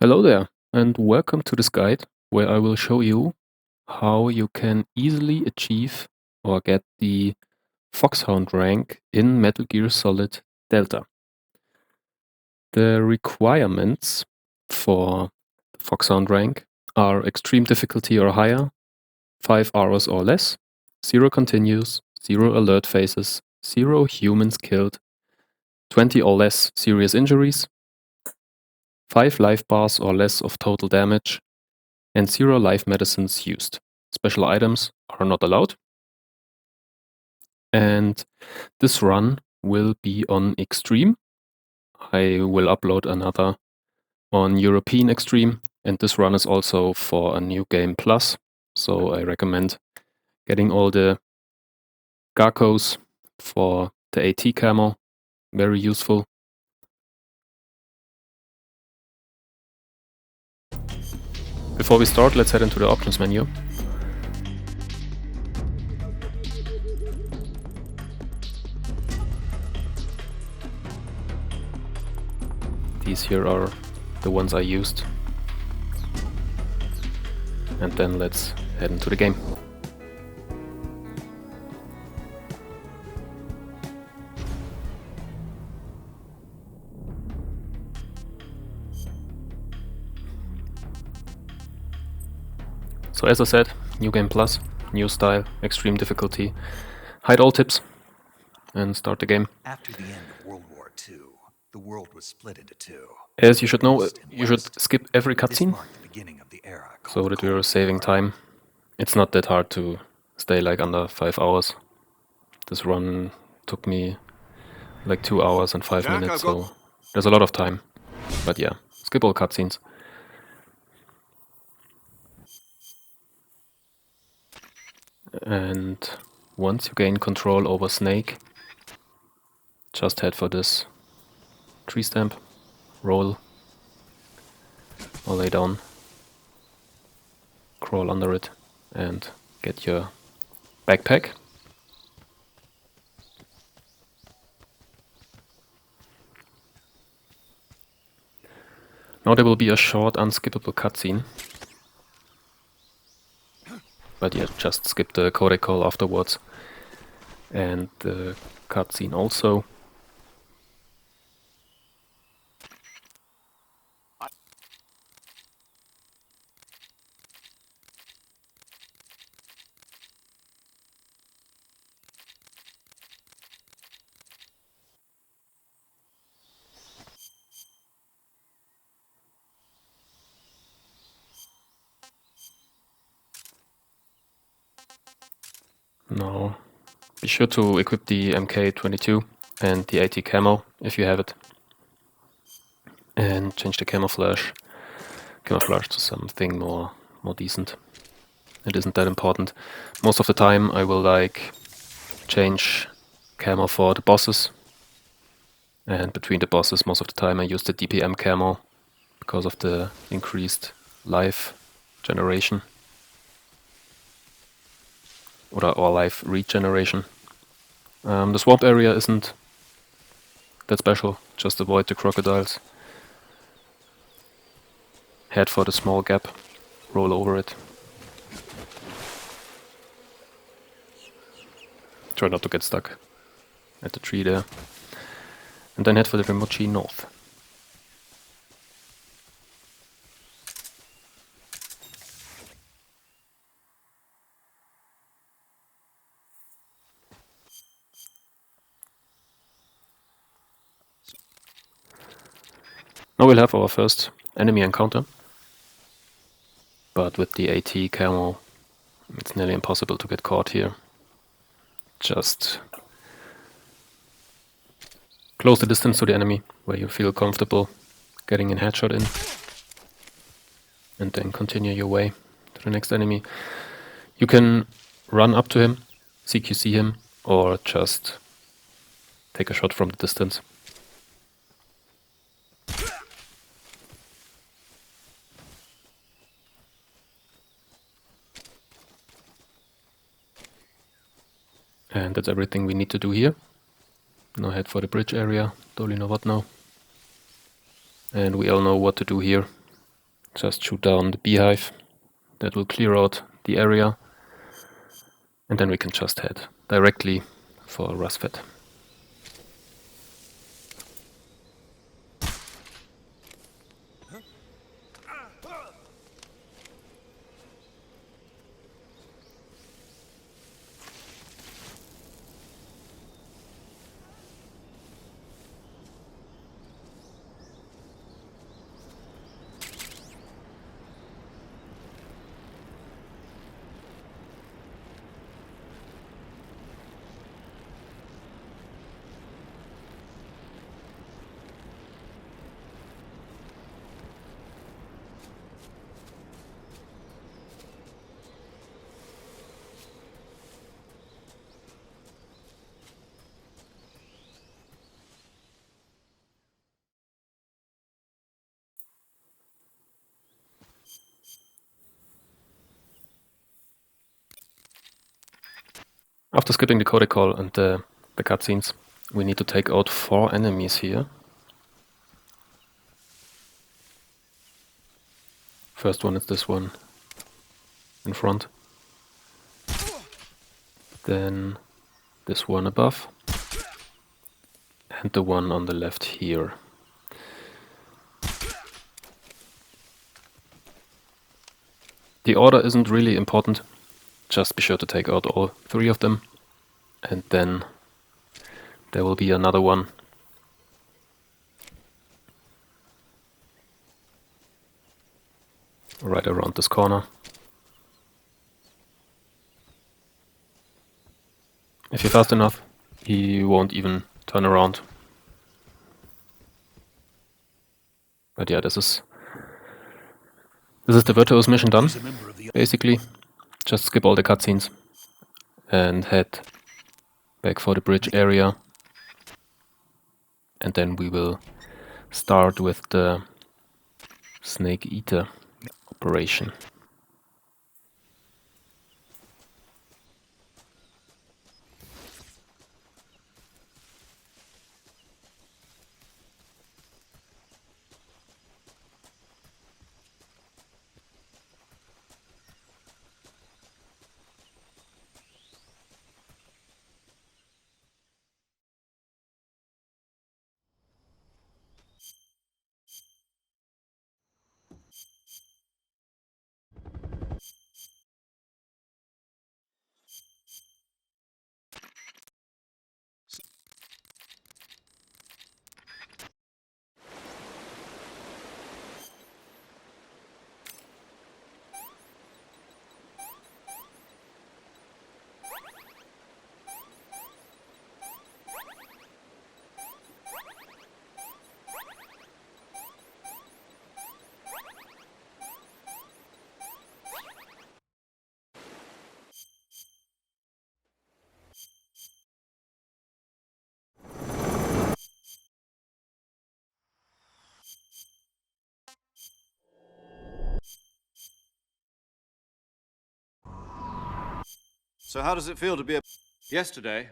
Hello there, and welcome to this guide where I will show you how you can easily achieve or get the FOXHOUND rank in Metal Gear Solid Delta. The requirements for the FOXHOUND rank are extreme difficulty or higher, 5 hours or less, 0 continues, 0 alert phases, 0 humans killed, 20 or less serious injuries, 5 life bars or less of total damage, and 0 life medicines used. Special items are not allowed. And this run will be on Extreme. I will upload another on European Extreme, and this run is also for a New Game Plus. So I recommend getting all the Garkos for the AT camo. Very useful. Before we start, let's head into the options menu. These here are the ones I used. And then let's head into the game. So as I said, New Game Plus, new style, extreme difficulty. Hide all tips and start the game. After the end of World War II, the world was split into two. As you should know, you should skip every This cutscene marked the beginning of the era so called that the we are Cold saving War. time. It's not that hard to stay like under 5 hours. This run took me like 2 hours and 5 minutes, so there's a lot of time. But yeah, skip all cutscenes. And once you gain control over Snake, just head for this tree stamp, roll, or lay down, crawl under it, and get your backpack. Now there will be a short unskippable cutscene. But yeah, just skip the codec call afterwards. And the cutscene also. Now, be sure to equip the MK22 and the AT camo if you have it. And change the camouflage to something more decent. It isn't that important. Most of the time I will like change camo for the bosses. And between the bosses, most of the time I use the DPM camo because of the increased life generation. Or life regeneration. The swamp area isn't that special, just avoid the crocodiles. Head for the small gap, roll over it. Try not to get stuck at the tree there. And then head for the Dremuchij north. Now we'll have our first enemy encounter. But with the AT camo, it's nearly impossible to get caught here. Just close the distance to the enemy where you feel comfortable getting a headshot in. And then continue your way to the next enemy. You can run up to him, CQC him, or just take a shot from the distance. And that's everything we need to do here. Now head for the bridge area, Dolinovodno. And we all know what to do here. just shoot down the beehive. That will clear out the area. And then we can just head directly for Rassvet. After skipping the codec call and the cutscenes, we need to take out 4 enemies here. First one is this one in front. Then this one above. And the one on the left here. The order isn't really important. Just be sure to take out all 3 of them. And then there will be another one. Right around this corner. If you're fast enough, he won't even turn around. But yeah, this is the Virtuose mission done. Basically, just skip all the cutscenes and head back for the bridge area. And then we will start with the Snake Eater operation. So how does it feel to be yesterday?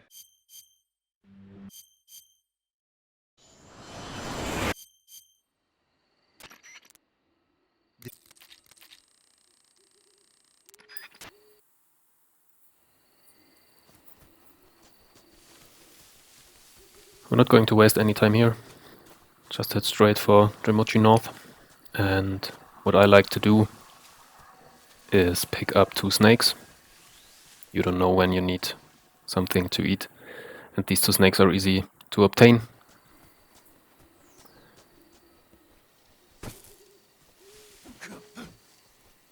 We're not going to waste any time here. Just head straight for Dremuchij North. And what I like to do is pick up 2 snakes. You don't know when you need something to eat. And these 2 snakes are easy to obtain.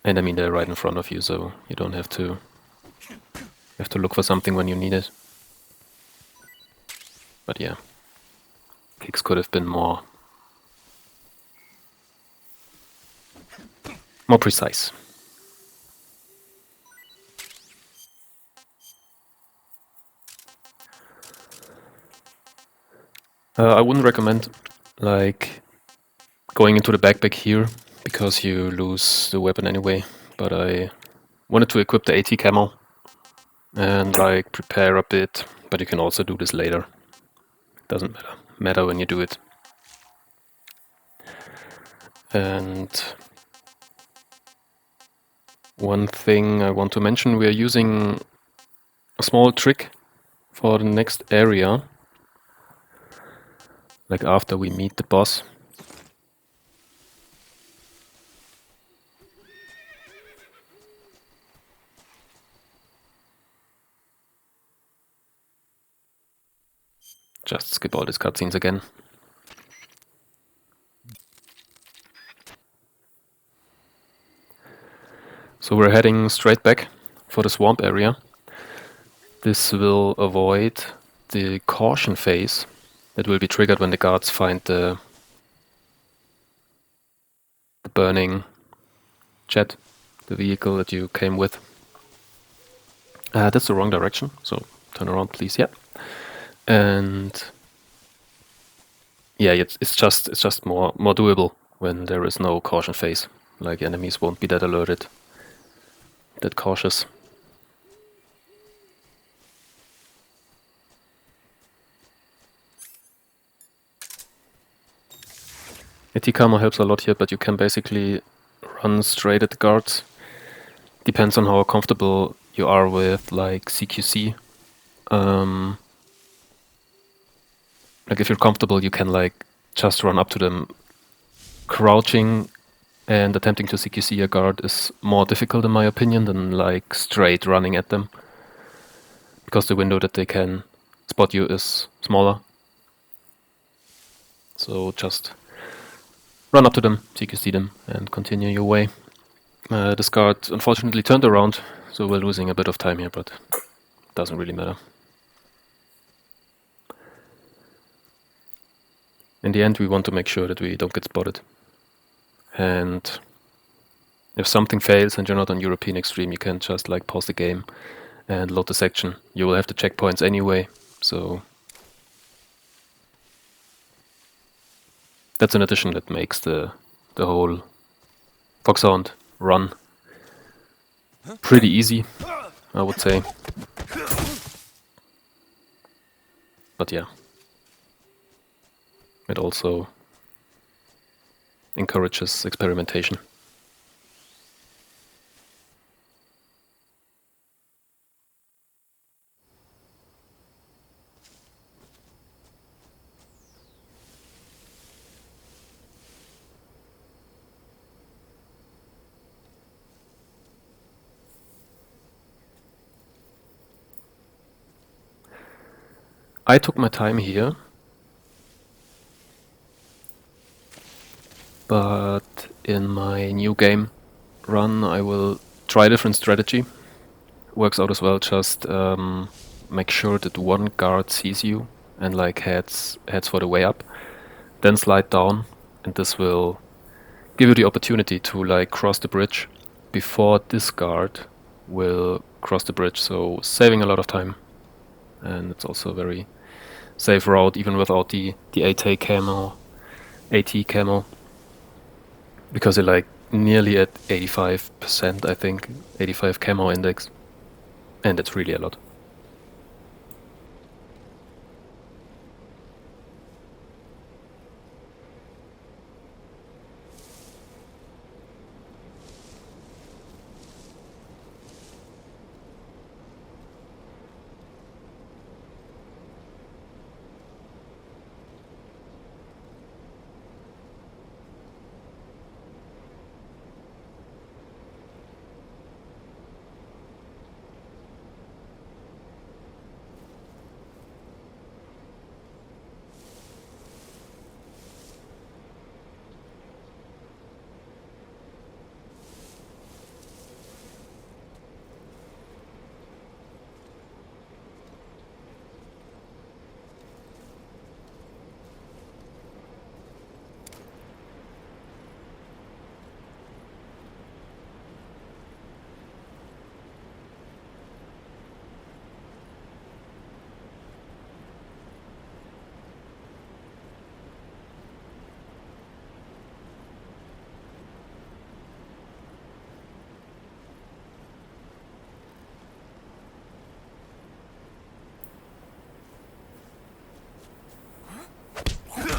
And I mean, they're right in front of you, so you don't have to look for something when you need it. But yeah, kicks could have been more precise. I wouldn't recommend like going into the backpack here because you lose the weapon anyway. But I wanted to equip the AT camo and like prepare a bit. But you can also do this later. Doesn't matter when you do it. And One thing I want to mention, we are using a small trick for the next area, like after we meet the boss. Just skip all these cutscenes again. So we're heading straight back for the swamp area. This will avoid the caution phase that will be triggered when the guards find the burning jet, the vehicle that you came with. That's the wrong direction, so turn around please, yeah. And yeah, it's just more doable when there is no caution phase. Like enemies won't be that alerted, that cautious. Tikama helps a lot here, but you can basically run straight at the guards. Depends on how comfortable you are with like CQC. Like if you're comfortable, you can like just run up to them. Crouching and attempting to CQC a guard is more difficult in my opinion than like straight running at them, because the window that they can spot you is smaller. So just run up to them, CQC them, and continue your way. This guard unfortunately turned around, so we're losing a bit of time here, but it doesn't really matter. In the end, we want to make sure that we don't get spotted. And if something fails and you're not on European Extreme, you can just like pause the game and load the section. You will have the checkpoints anyway, so that's an addition that makes the whole FOXHOUND run pretty easy, I would say. But yeah, it also encourages experimentation. I took my time here, but in my new game run I will try a different strategy. Works out as well, just make sure that one guard sees you and like heads for the way up, then slide down, and this will give you the opportunity to like cross the bridge before this guard will cross the bridge, so saving a lot of time. And it's also a very safe route even without the AT camo, because you're like nearly at 85%, I think, 85 camo index, and that's really a lot.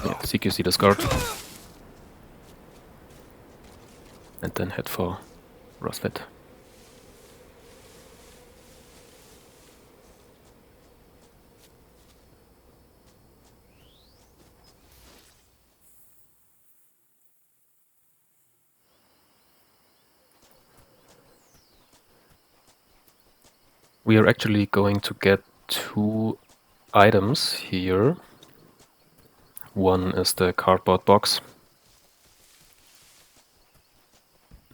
Yeah, CQC this guard, and then head for Rassvet. we are actually going to get 2 items here. One is the cardboard box.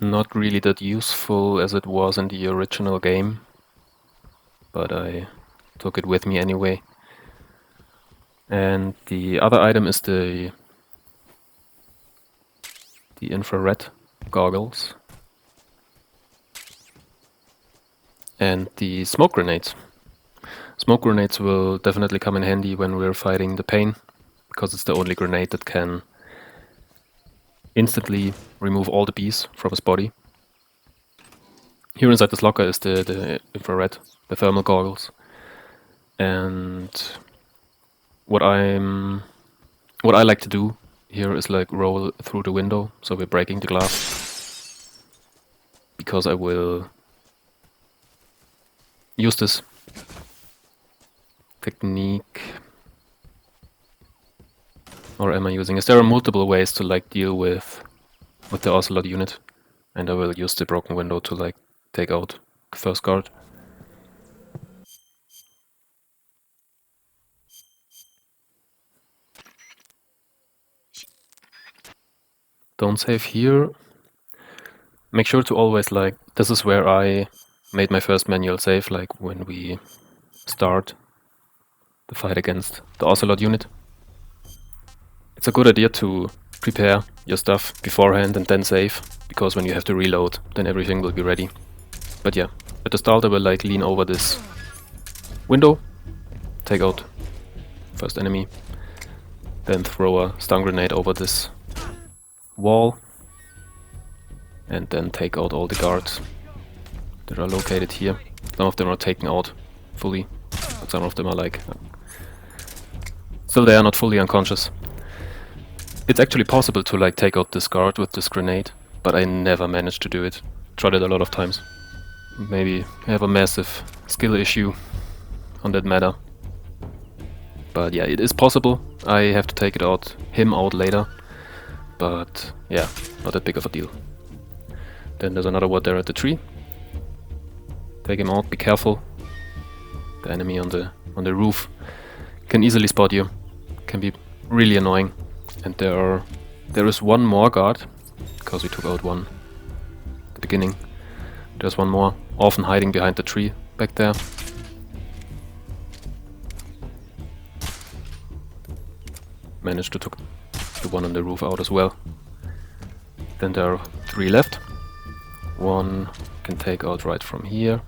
Not really that useful as it was in the original game, but I took it with me anyway. And the other item is the infrared goggles and the smoke grenades. Smoke grenades will definitely come in handy when we're fighting the pain, because it's the only grenade that can instantly remove all the bees from his body. Here inside this locker is the infrared, the thermal goggles. And what I like to do here is like roll through the window, so we're breaking the glass, because I will use this technique. Or am I using it? There are multiple ways to like deal with the Ocelot unit, and I will use the broken window to like take out the first guard. Don't save here. Make sure to always like, this is where I made my first manual save, like when we start the fight against the Ocelot unit. It's a good idea to prepare your stuff beforehand and then save, because when you have to reload, then everything will be ready. But yeah, at the start I will like lean over this window, take out first enemy, then throw a stun grenade over this wall, and then take out all the guards that are located here. Some of them are taken out fully, but some of them are like still they are not fully unconscious. It's actually possible to like take out this guard with this grenade, but I never managed to do it. Tried it a lot of times. Maybe I have a massive skill issue on that matter. But yeah, it is possible. I have to take him out later. But yeah, not that big of a deal. Then there's another one there at the tree. Take him out, be careful. The enemy on the roof can easily spot you. Can be really annoying. And there is one more guard, because we took out one at the beginning. There's one more, often hiding behind the tree back there. Managed to take the one on the roof out as well. Then there are 3 left. One can take out right from here.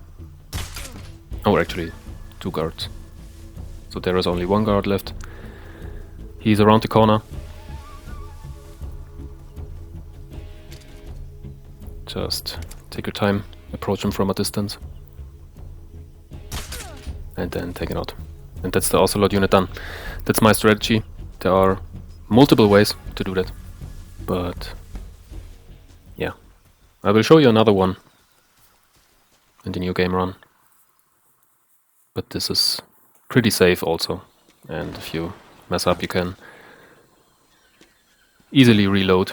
Oh, actually 2 guards. So there is only 1 guard left. He's around the corner. Just take your time, approach him from a distance, and then take it out. And that's the Ocelot unit done. That's my strategy. There are multiple ways to do that, but yeah, I will show you another one in the new game run. But this is pretty safe also, and if you mess up you can easily reload.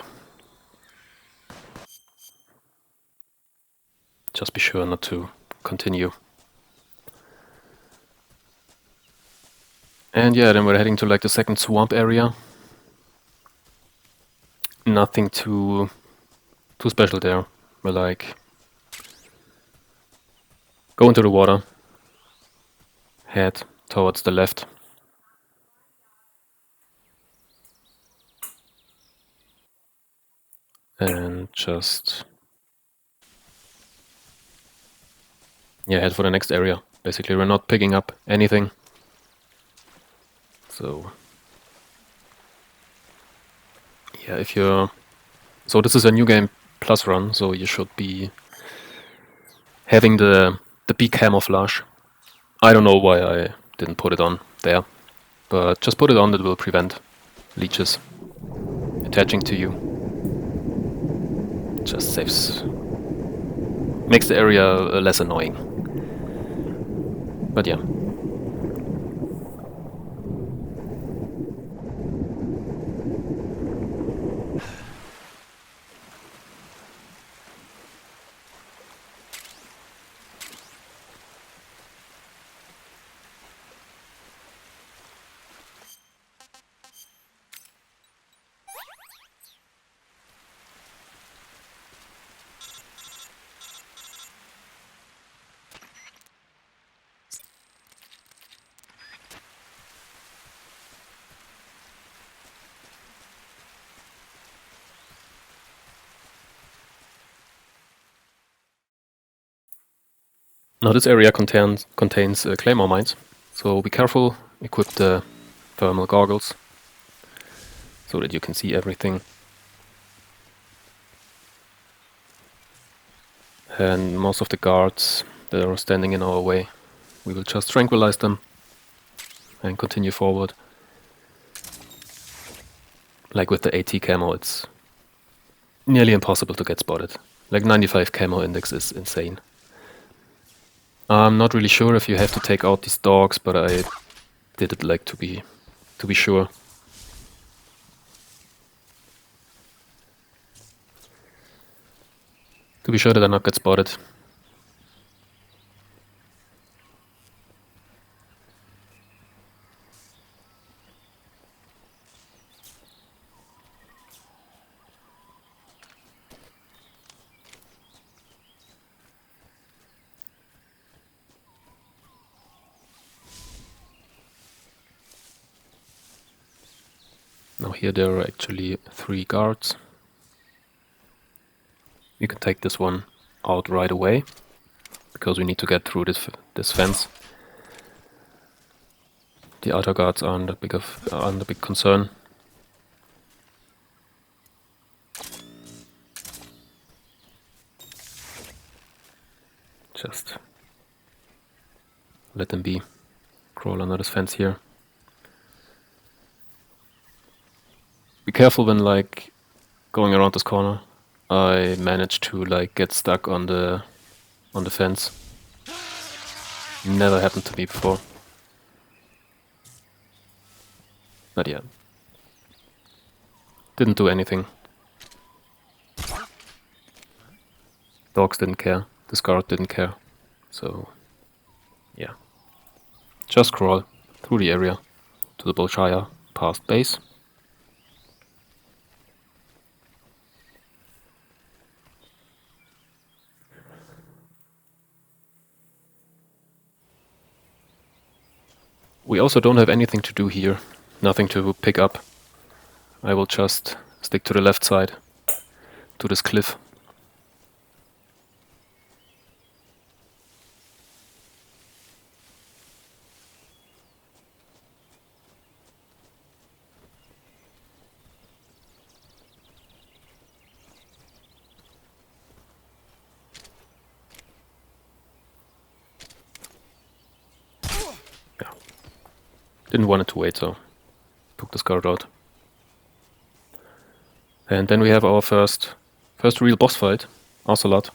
Just be sure not to continue. And yeah, then we're heading to like the second swamp area. Nothing too special there. We're like go into the water, head towards the left. And just yeah, head for the next area. Basically, we're not picking up anything. So yeah, if you're... So this is a new game plus run, so you should be having the bee camouflage. I don't know why I didn't put it on there, but just put it on, that will prevent leeches attaching to you. Just saves... makes the area less annoying. But yeah. Now this area contains claymore mines, so be careful, equip the thermal goggles so that you can see everything. And most of the guards that are standing in our way, we will just tranquilize them and continue forward. Like with the AT camo, it's nearly impossible to get spotted. Like 95 camo index is insane. I'm not really sure if you have to take out these dogs, but I did it like to be sure. To be sure that I not get spotted. Now here there are actually 3 guards. You can take this one out right away, because we need to get through this fence. The outer guards are under big concern. Just let them be. Crawl under this fence here. Be careful when like going around this corner. I managed to like get stuck on the fence. Never happened to me before. But yeah. Didn't do anything. Dogs didn't care. This guard didn't care. So yeah. Just crawl through the area to the Bolshaya past base. We also don't have anything to do here, nothing to pick up. I will just stick to the left side, to this cliff. Didn't want it to wait, so took this guard out. And then we have our first real boss fight, Ocelot.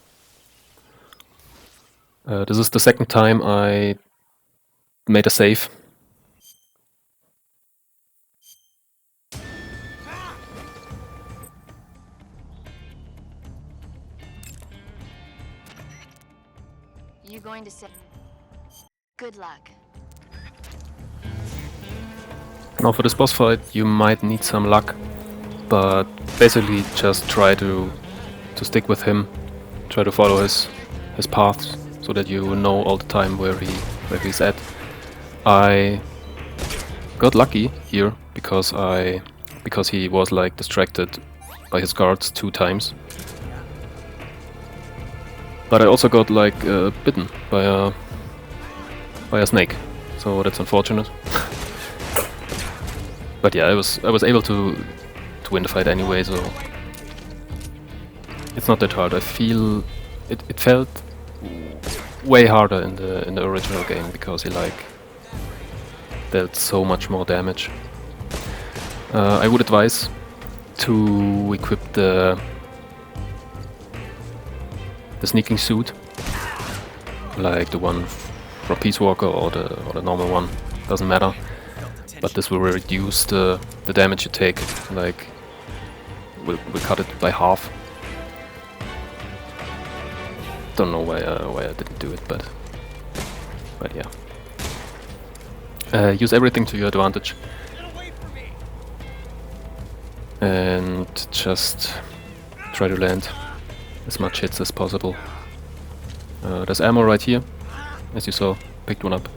This is the second time I made a save. You going to say good luck? Now for this boss fight you might need some luck, but basically just try to stick with him, try to follow his paths so that you know all the time where he's at. I got lucky here because he was like distracted by his guards 2 times. But I also got like bitten by a snake, so that's unfortunate. But yeah, I was able to win the fight anyway, so it's not that hard. I feel it felt way harder in the original game because he like dealt so much more damage. I would advise to equip the sneaking suit, like the one from Peace Walker or the normal one, doesn't matter. But this will reduce the damage you take, like we'll cut it by half. Don't know why I didn't do it, but yeah. Use everything to your advantage. And just try to land as much hits as possible. There's ammo right here, as you saw, picked one up.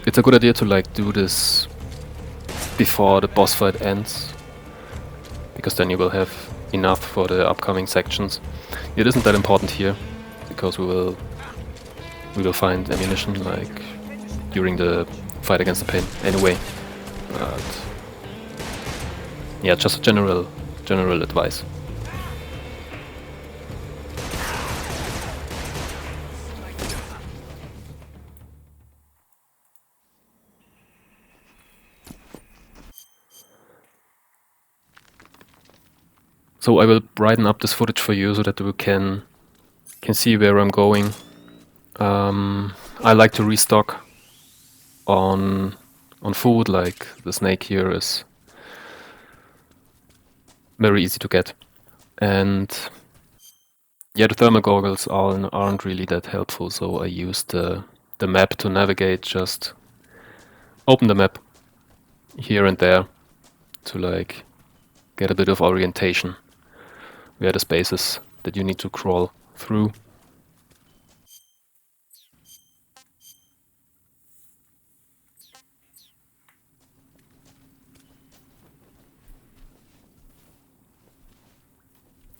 It's a good idea to like do this before the boss fight ends, because then you will have enough for the upcoming sections. It isn't that important here, because we will find ammunition like during the fight against the pain anyway. But yeah, just a general advice. So I will brighten up this footage for you so that you can see where I'm going. I like to restock on food, like the snake here is very easy to get. And yeah, the thermal goggles aren't really that helpful, so I use the map to navigate. Just open the map here and there to like get a bit of orientation where the spaces that you need to crawl through.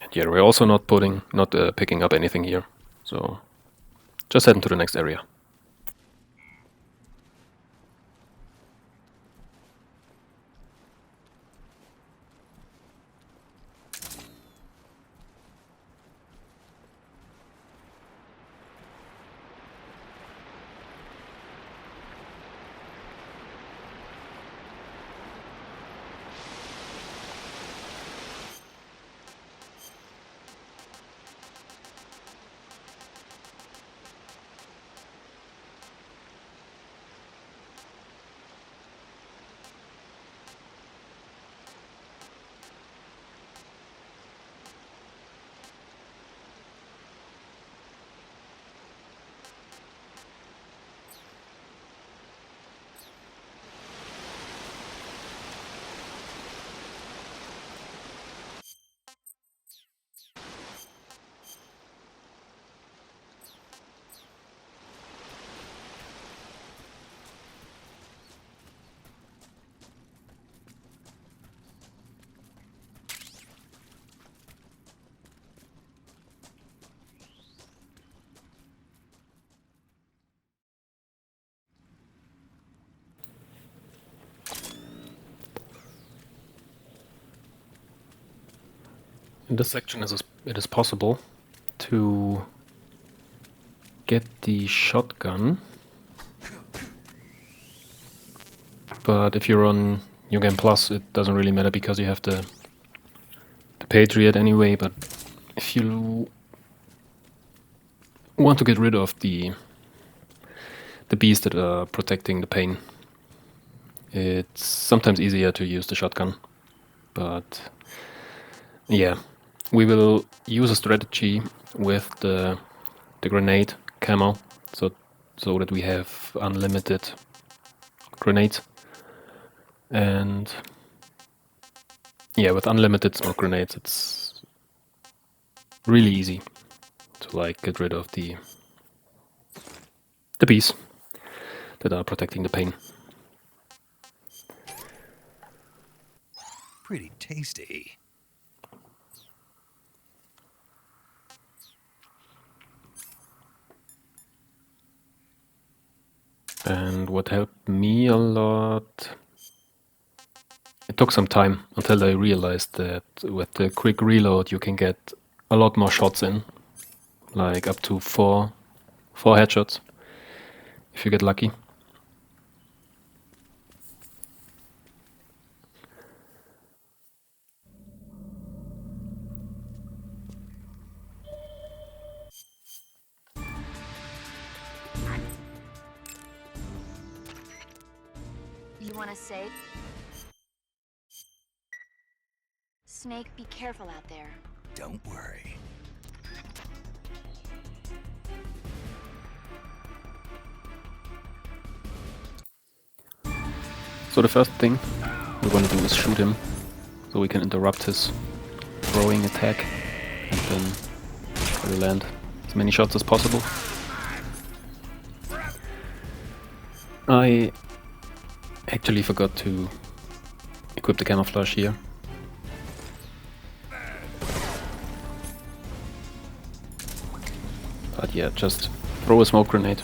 And yeah, we're also not picking up anything here, so just heading to the next area. In this section it is possible to get the shotgun, but if you're on New Game Plus it doesn't really matter because you have the Patriot anyway. But if you want to get rid of the bees that are protecting the pain, it's sometimes easier to use the shotgun. But yeah, we will use a strategy with the grenade camo, so that we have unlimited grenades. And yeah, with unlimited smoke grenades, it's really easy to like get rid of the bees that are protecting the pain. Pretty tasty. And what helped me a lot, it took some time until I realized that with the quick reload you can get a lot more shots in, like up to four headshots if you get lucky. You want to say? Snake, be careful out there. Don't worry. So the first thing we're going to do is shoot him, so we can interrupt his throwing attack, and then we'll land as many shots as possible. I actually forgot to equip the camouflage here. But yeah, just throw a smoke grenade.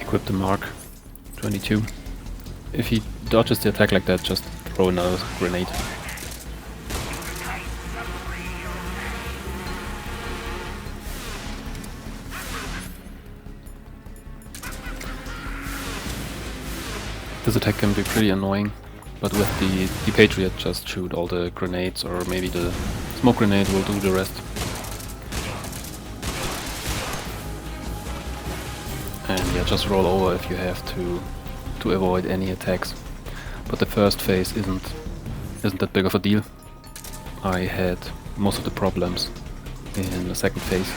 Equip the Mark 22. If he dodges the attack like that, just throw another grenade. This attack can be pretty annoying, but with the Patriot, just shoot all the grenades, or maybe the smoke grenade will do the rest. And yeah, just roll over if you have to avoid any attacks. But the first phase isn't that big of a deal. I had most of the problems in the second phase.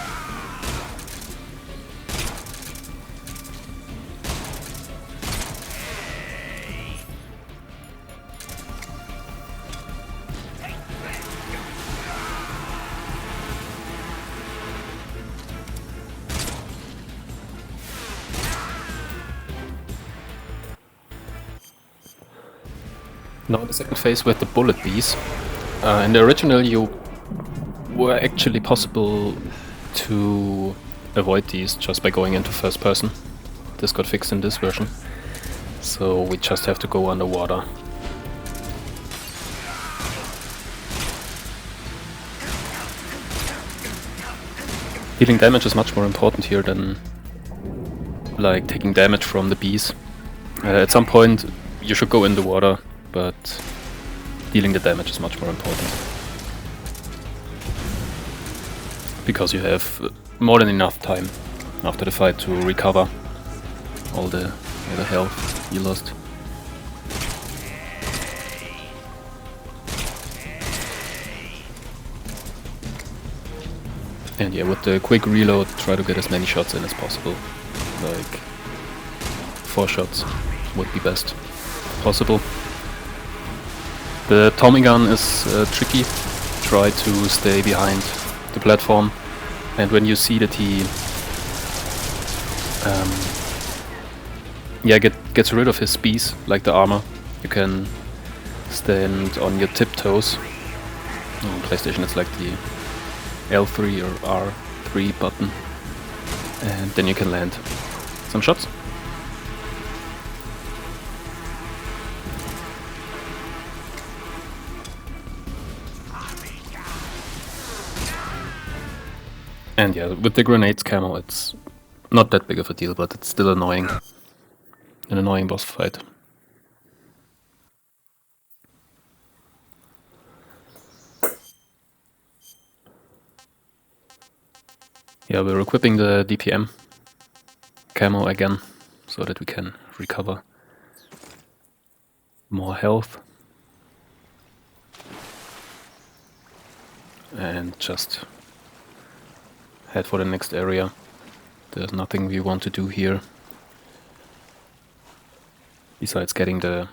Now in the second phase with the bullet bees. In the original you were actually possible to avoid these just by going into first person. This got fixed in this version. So we just have to go underwater. Dealing damage is much more important here than like taking damage from the bees. At some point you should go in the water, but dealing the damage is much more important. Because you have more than enough time after the fight to recover all the health you lost. And yeah, with the quick reload, try to get as many shots in as possible. Like 4 shots would be best possible. The Tommy gun is tricky. Try to stay behind the platform, and when you see that he gets rid of his bees, like the armor, you can stand on your tiptoes. On PlayStation it's like the L3 or R3 button, and then you can land some shots. And yeah, with the grenades camo, it's not that big of a deal, but it's still annoying. An annoying boss fight. Yeah, we're equipping the DPM camo again, so that we can recover more health. And just head for the next area. There's nothing we want to do here besides getting the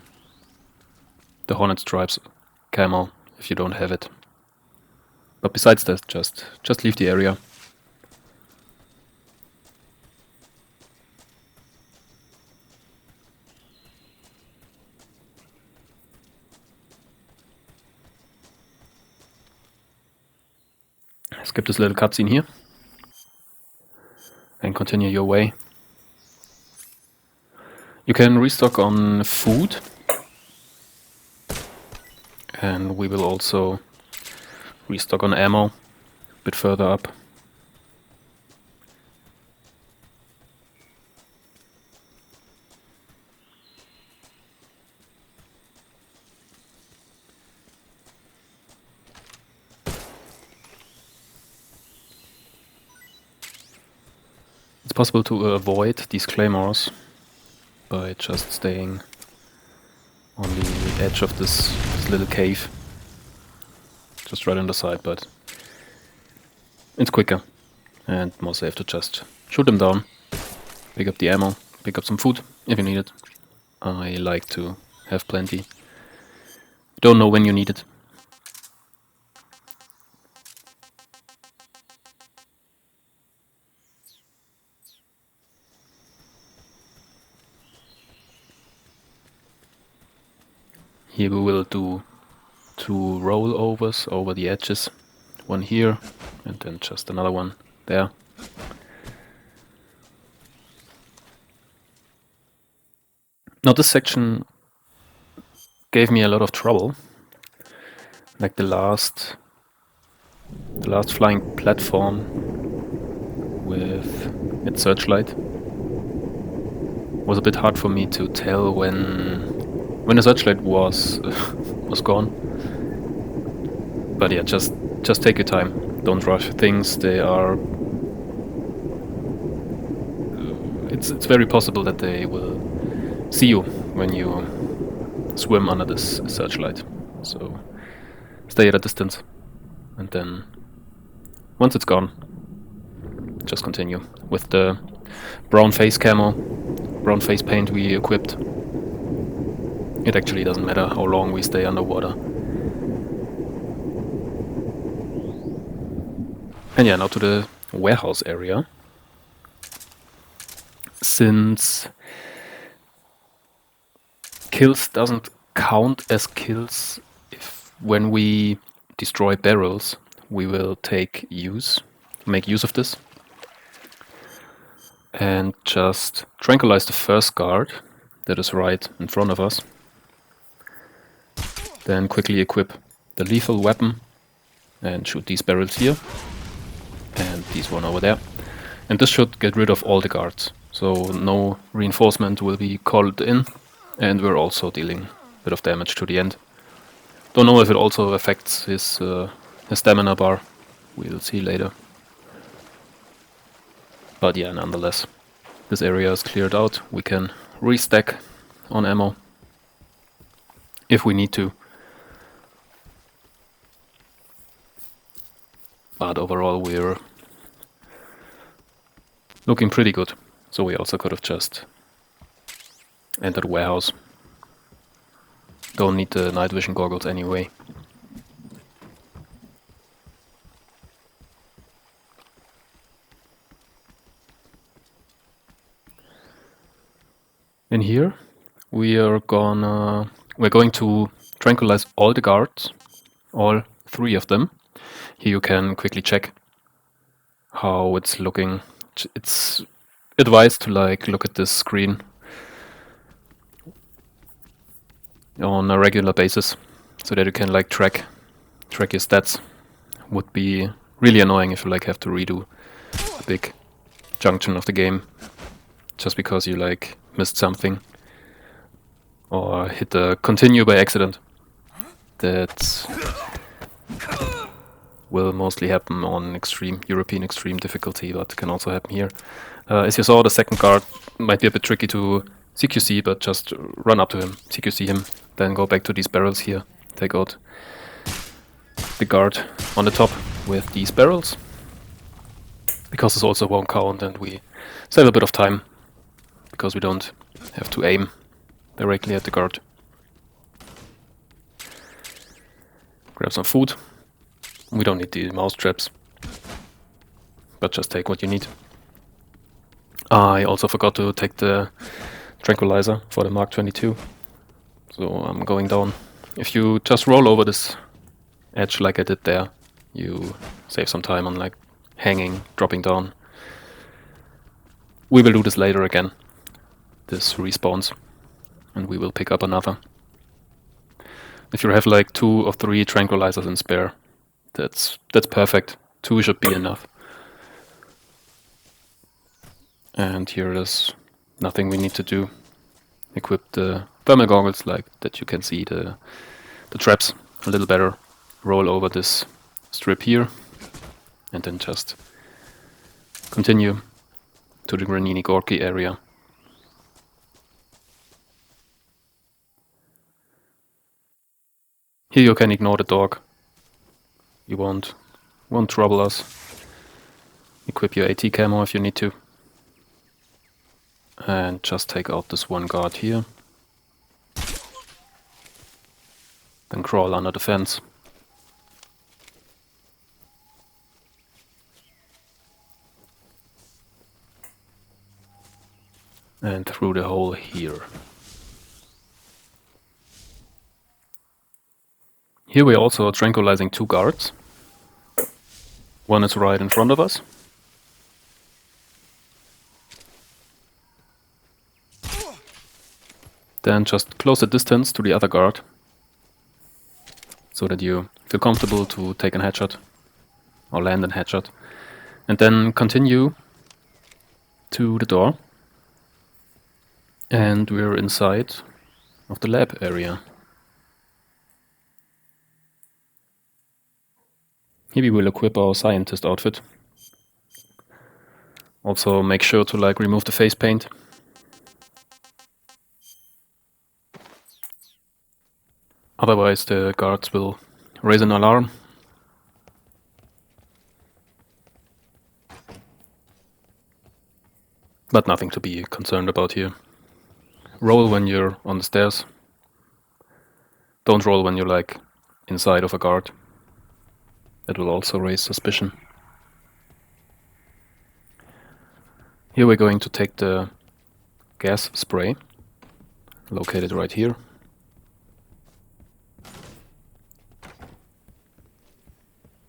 Hornet Stripes camo if you don't have it. But besides that, just leave the area. Skip this little cutscene here and continue your way. You can restock on food, and we will also restock on ammo a bit further up. It's possible to avoid these claymores by just staying on the edge of this little cave. Just right on the side, but it's quicker and more safe to just shoot them down, pick up the ammo, pick up some food if you need it. I like to have plenty. You don't know when you need it. Here we will do 2 rollovers over the edges. One here, and then just another one there. Now this section gave me a lot of trouble. Like the last flying platform with its searchlight was a bit hard for me to tell when the searchlight was gone. But yeah, just take your time. Don't rush things. They are. It's very possible that they will see you when you swim under this searchlight. So stay at a distance, and then once it's gone, just continue with the brown face camo, brown face paint we equipped. It actually doesn't matter how long we stay underwater. And yeah, now to the warehouse area. Since kills doesn't count as kills when we destroy barrels, we will make use of this and just tranquilize the first guard that is right in front of us. Then quickly equip the lethal weapon and shoot these barrels here and these one over there. And this should get rid of all the guards, so no reinforcement will be called in, and we're also dealing a bit of damage to the end. Don't know if it also affects his stamina bar. We'll see later. But yeah, nonetheless, this area is cleared out. We can restack on ammo if we need to. But overall we're looking pretty good. So we also could have just entered the warehouse. Don't need the night vision goggles anyway. In here we're going to tranquilize all the guards, all 3 of them. Here you can quickly check how it's looking. It's advised to look at this screen on a regular basis so that you can track your stats. Would be really annoying if you have to redo a big junction of the game just because you missed something or hit the continue by accident. That will mostly happen on European extreme difficulty, but can also happen here. As you saw, the second guard might be a bit tricky to CQC, but just run up to him, CQC him, then go back to these barrels here, take out the guard on the top with these barrels, because this also won't count and we save a bit of time, because we don't have to aim directly at the guard. Grab some food. We don't need the mouse traps, but just take what you need. I also forgot to take the tranquilizer for the Mark 22, so I'm going down. If you just roll over this edge like I did there, you save some time on hanging, dropping down. We will do this later again. This respawns, and we will pick up another. If you have 2 or 3 tranquilizers in spare, that's perfect. 2 should be enough. And here is nothing we need to do. Equip the thermal goggles that you can see the traps a little better. Roll over this strip here and then just continue to the Graniny Gorki area. Here you can ignore the dog. He won't trouble us. Equip your AT camo if you need to. And just take out this one guard here. Then crawl under the fence. And through the hole here. Here we're also tranquilizing 2 guards. One is right in front of us, Then just close the distance to the other guard, so that you feel comfortable to take a headshot, or land a headshot. And then continue to the door. And we're inside of the lab area. Here we will equip our scientist outfit. Also make sure to like remove the face paint. Otherwise the guards will raise an alarm. But nothing to be concerned about here. Roll when you're on the stairs. Don't roll when you're like inside of a guard. That will also raise suspicion. Here we're going to take the gas spray, located right here.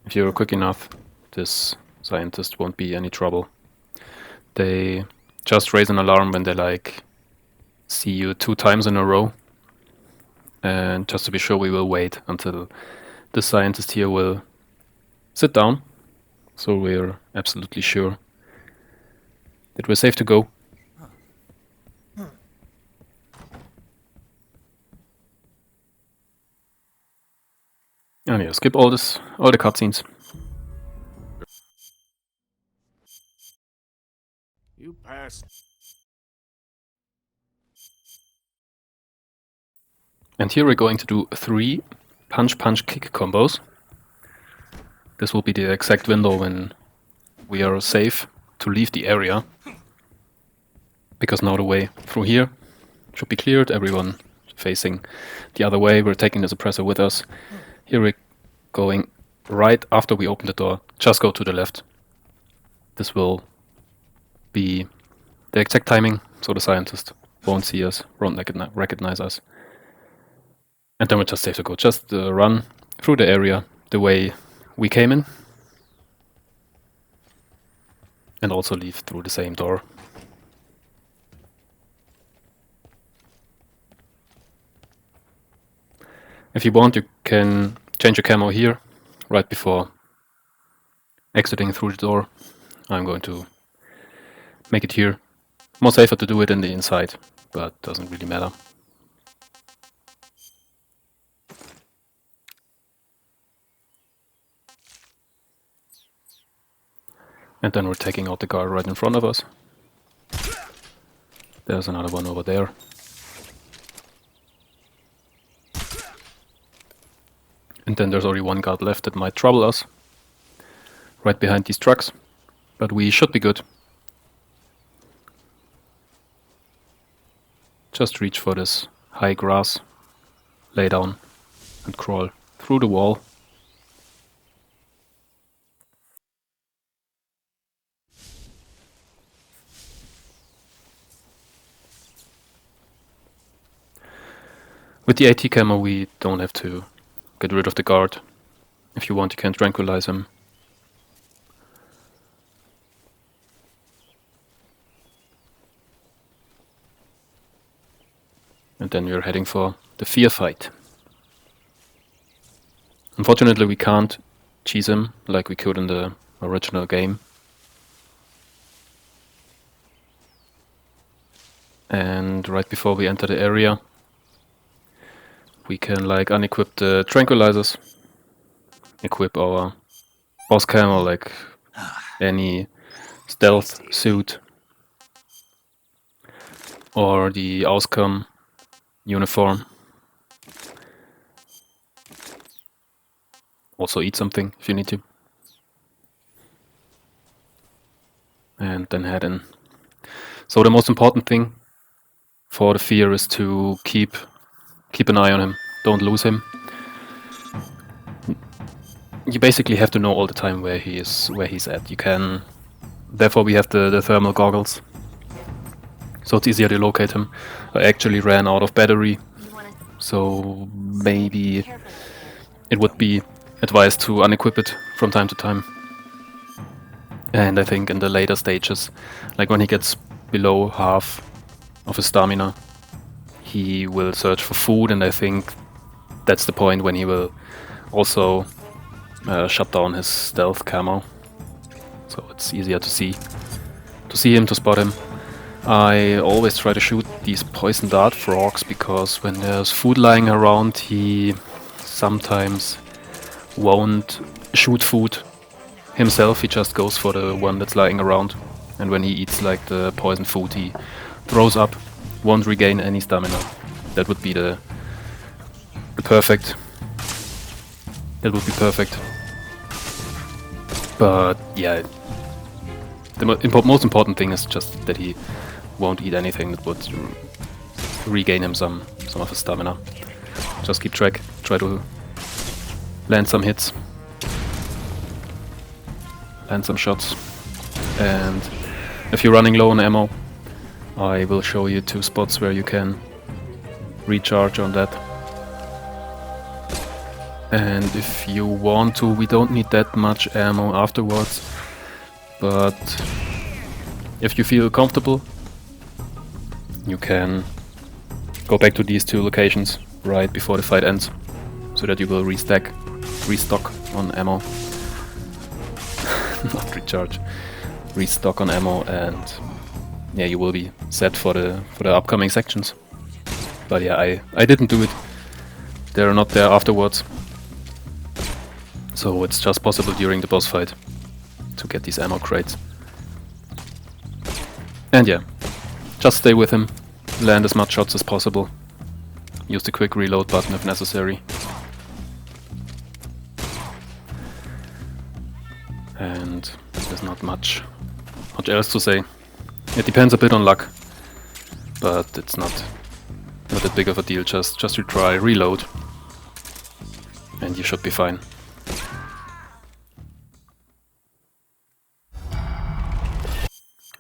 If you're quick enough, this scientist won't be any trouble. They just raise an alarm when they like see you 2 times in a row. And just to be sure, we will wait until the scientist here will sit down, so we're absolutely sure that we're safe to go. And yeah, skip all the cutscenes. You passed. And here we're going to do 3 punch-punch-kick combos. This will be the exact window when we are safe to leave the area. Because now the way through here should be cleared, everyone facing the other way. We're taking the suppressor with us. Here we're going right after we open the door. Just go to the left. This will be the exact timing, so the scientist won't see us, won't recognize us. And then we're just safe to go. Just run through the area the way we came in. And also leave through the same door. If you want, you can change your camo here, right before exiting through the door. I'm going to make it here. More safer to do it in the inside, but doesn't really matter. And then we're taking out the guard right in front of us. There's another one over there. And then there's only one guard left that might trouble us. Right behind these trucks. But we should be good. Just reach for this high grass. Lay down and crawl through the wall. With the AT camo we don't have to get rid of the guard. If you want, you can tranquilize him. And then we're heading for the fear fight. Unfortunately we can't cheese him like we could in the original game. And right before we enter the area, we can like unequip the tranquilizers, equip our boss camo like any stealth suit, or the Auscom uniform. Also eat something if you need to. And then head in. So the most important thing for the fear is to keep an eye on him. Don't lose him. You basically have to know all the time where he's at. You can. Therefore, we have the thermal goggles, so it's easier to locate him. I actually ran out of battery, so maybe it would be advised to unequip it from time to time. And I think in the later stages, like when he gets below half of his stamina, he will search for food, and I think that's the point when he will also shut down his stealth camo. So it's easier to see him, to spot him. I always try to shoot these poison dart frogs, because when there's food lying around, he sometimes won't shoot food himself, he just goes for the one that's lying around. And when he eats like the poison food, he throws up, won't regain any stamina. That would be the perfect. That would be perfect. But yeah, the most important thing is just that he won't eat anything that would regain him some of his stamina. Just keep track, try to land some hits, land some shots, and if you're running low on ammo, I will show you 2 spots where you can recharge on that. And if you want to, we don't need that much ammo afterwards, but if you feel comfortable, you can go back to these 2 locations right before the fight ends, so that you will restock on ammo. Not recharge, restock on ammo, and yeah, you will be set for the upcoming sections. But yeah, I didn't do it. They're not there afterwards, so it's just possible during the boss fight to get these ammo crates. And yeah, just stay with him, land as much shots as possible, use the quick reload button if necessary. And there's not much else to say. It depends a bit on luck, but it's not that big of a deal. Just retry, reload, and you should be fine.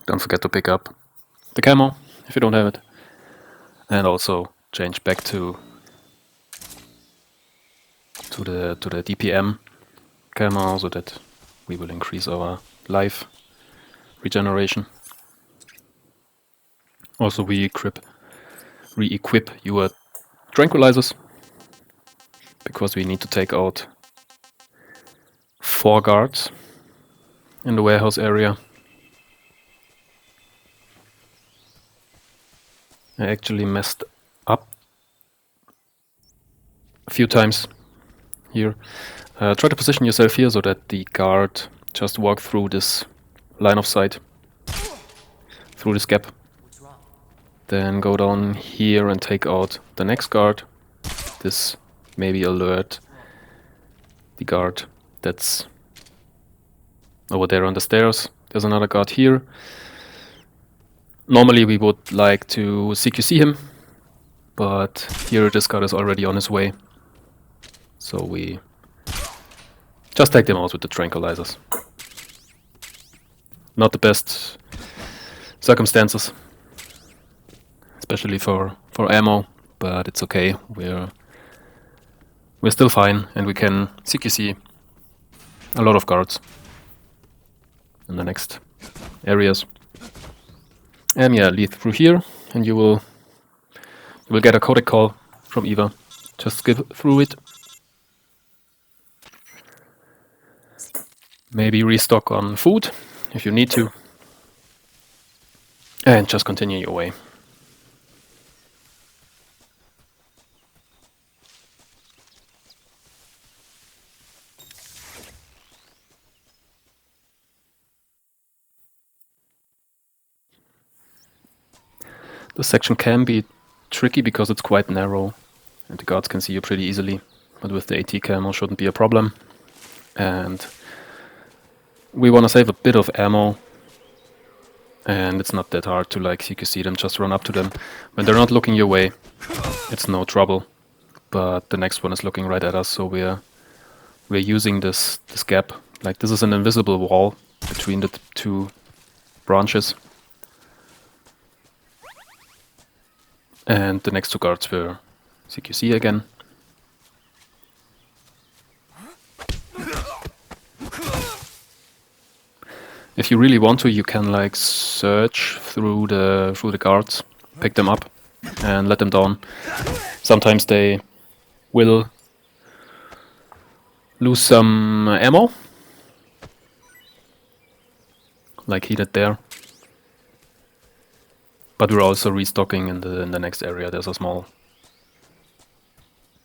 Don't forget to pick up the camo if you don't have it, and also change back to the DPM camo, so that we will increase our life regeneration. Also, re-equip your tranquilizers, because we need to take out 4 guards in the warehouse area. I actually messed up a few times here. Try to position yourself here so that the guard just walk through this line of sight, through this gap. Then go down here and take out the next guard. This maybe alert the guard that's over there on the stairs. There's another guard here. Normally we would like to CQC him, but here this guard is already on his way. So we just take them out with the tranquilizers. Not the best circumstances, especially for ammo, but it's okay. We're still fine, and we can CQC a lot of guards in the next areas. And yeah, lead through here, and you will get a codec call from Eva. Just skip through it. Maybe restock on food if you need to, and just continue your way. This section can be tricky because it's quite narrow and the guards can see you pretty easily, but with the AT camo shouldn't be a problem. And we want to save a bit of ammo, and it's not that hard to like CQC them, just run up to them. When they're not looking your way, it's no trouble, but the next one is looking right at us, so we're using this gap. Like, this is an invisible wall between the 2 branches. And the next 2 guards were CQC again. If you really want to, you can like search through the guards, pick them up, and let them down. Sometimes they will lose some ammo, like he did there. But we're also restocking in the next area. There's a small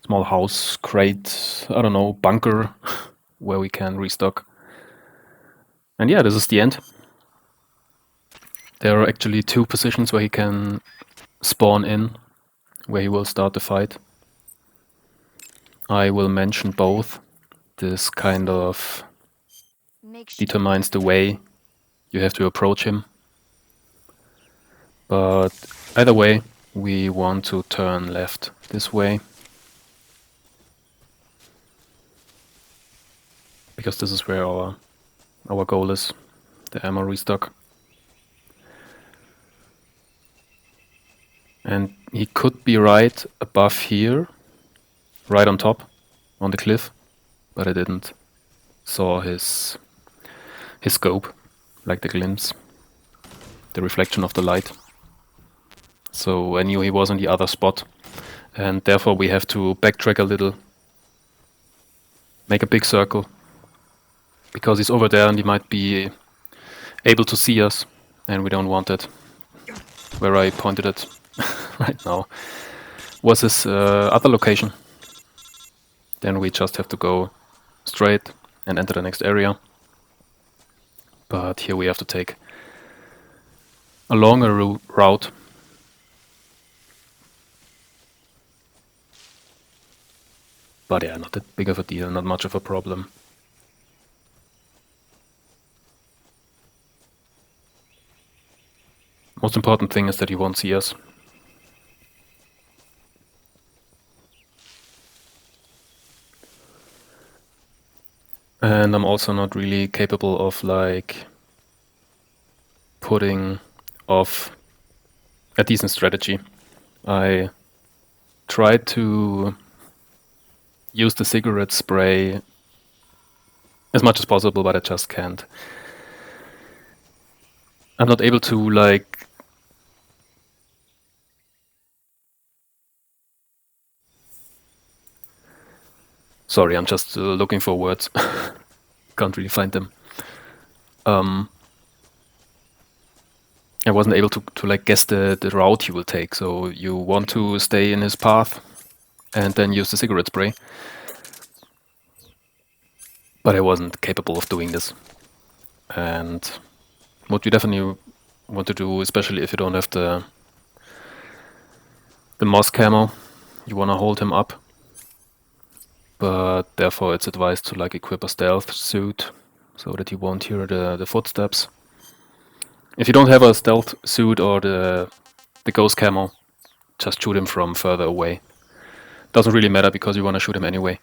house, crate, I don't know, bunker where we can restock. And yeah, this is the end. There are actually 2 positions where he can spawn in, where he will start the fight. I will mention both. This kind of Make sure determines the way you have to approach him. But either way, we want to turn left this way. Because this is where our goal is, the ammo restock. And he could be right above here, right on top, on the cliff, but I didn't saw his scope, like the glimpse, the reflection of the light. So I knew he was in the other spot, and therefore we have to backtrack a little, make a big circle, because he's over there and he might be able to see us, and we don't want it. Where I pointed it right now was his other location. Then we just have to go straight and enter the next area. But here we have to take a longer route. But yeah, not that big of a deal, not much of a problem. Most important thing is that he won't see us. And I'm also not really capable of like putting off a decent strategy. I tried to use the cigarette spray as much as possible, but I just can't. I'm not able to like sorry, I'm just looking for words. Can't really find them. I wasn't able to like guess the route he will take. So you want to stay in his path and then use the cigarette spray. But I wasn't capable of doing this. And what you definitely want to do, especially if you don't have the moss camo, you want to hold him up. But therefore it's advised to like equip a stealth suit so that he won't hear the footsteps. If you don't have a stealth suit or the ghost camo, just shoot him from further away. Doesn't really matter because you want to shoot him anyway.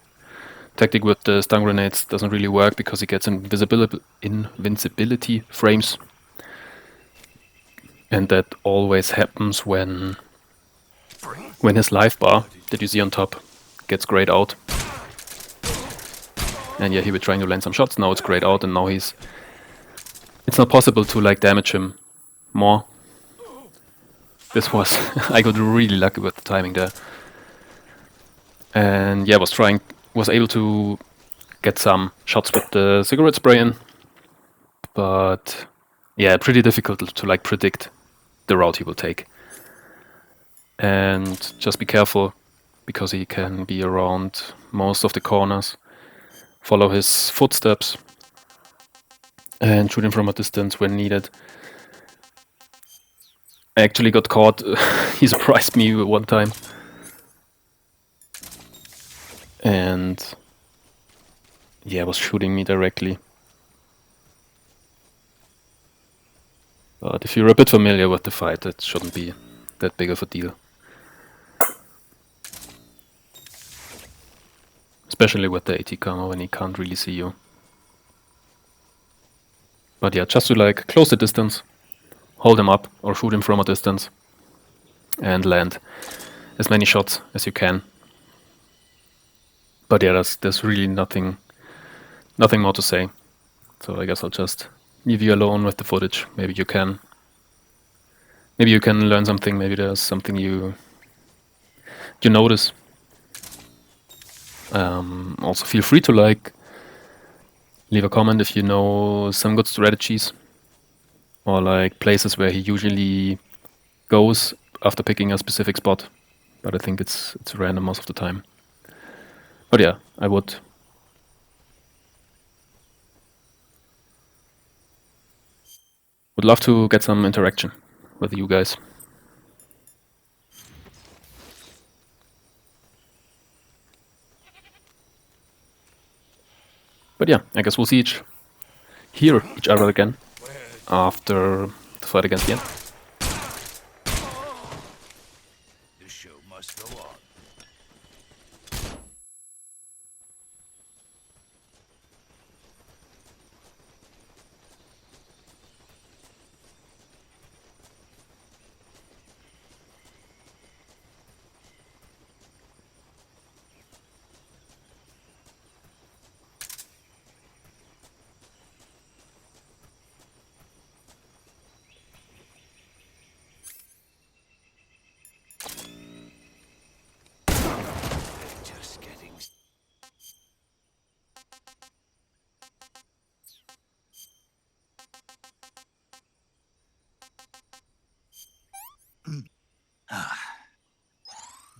Tactic with the stun grenades doesn't really work because he gets invincibility frames. And that always happens when his life bar that you see on top gets grayed out. And yeah, he was trying to land some shots, now it's grayed out and now it's not possible to like damage him more. This was, I got really lucky with the timing there. And yeah, was able to get some shots with the cigarette spray in. But yeah, pretty difficult to like predict the route he will take. And just be careful, because he can be around most of the corners. Follow his footsteps and shoot him from a distance when needed. I actually got caught. He surprised me one time. And yeah, was shooting me directly. But if you're a bit familiar with the fight, it shouldn't be that big of a deal. Especially with the AT camo when he can't really see you. But yeah, just to like close the distance, hold him up or shoot him from a distance and land as many shots as you can. But yeah, there's really nothing more to say. So I guess I'll just leave you alone with the footage. Maybe you can Maybe you can learn something. Maybe there's something you notice. Also, feel free to leave a comment if you know some good strategies or like places where he usually goes after picking a specific spot. But I think it's random most of the time. But yeah, I would love to get some interaction with you guys. But yeah, I guess we'll hear each other again after the fight against Yen. The show must go on. Just getting.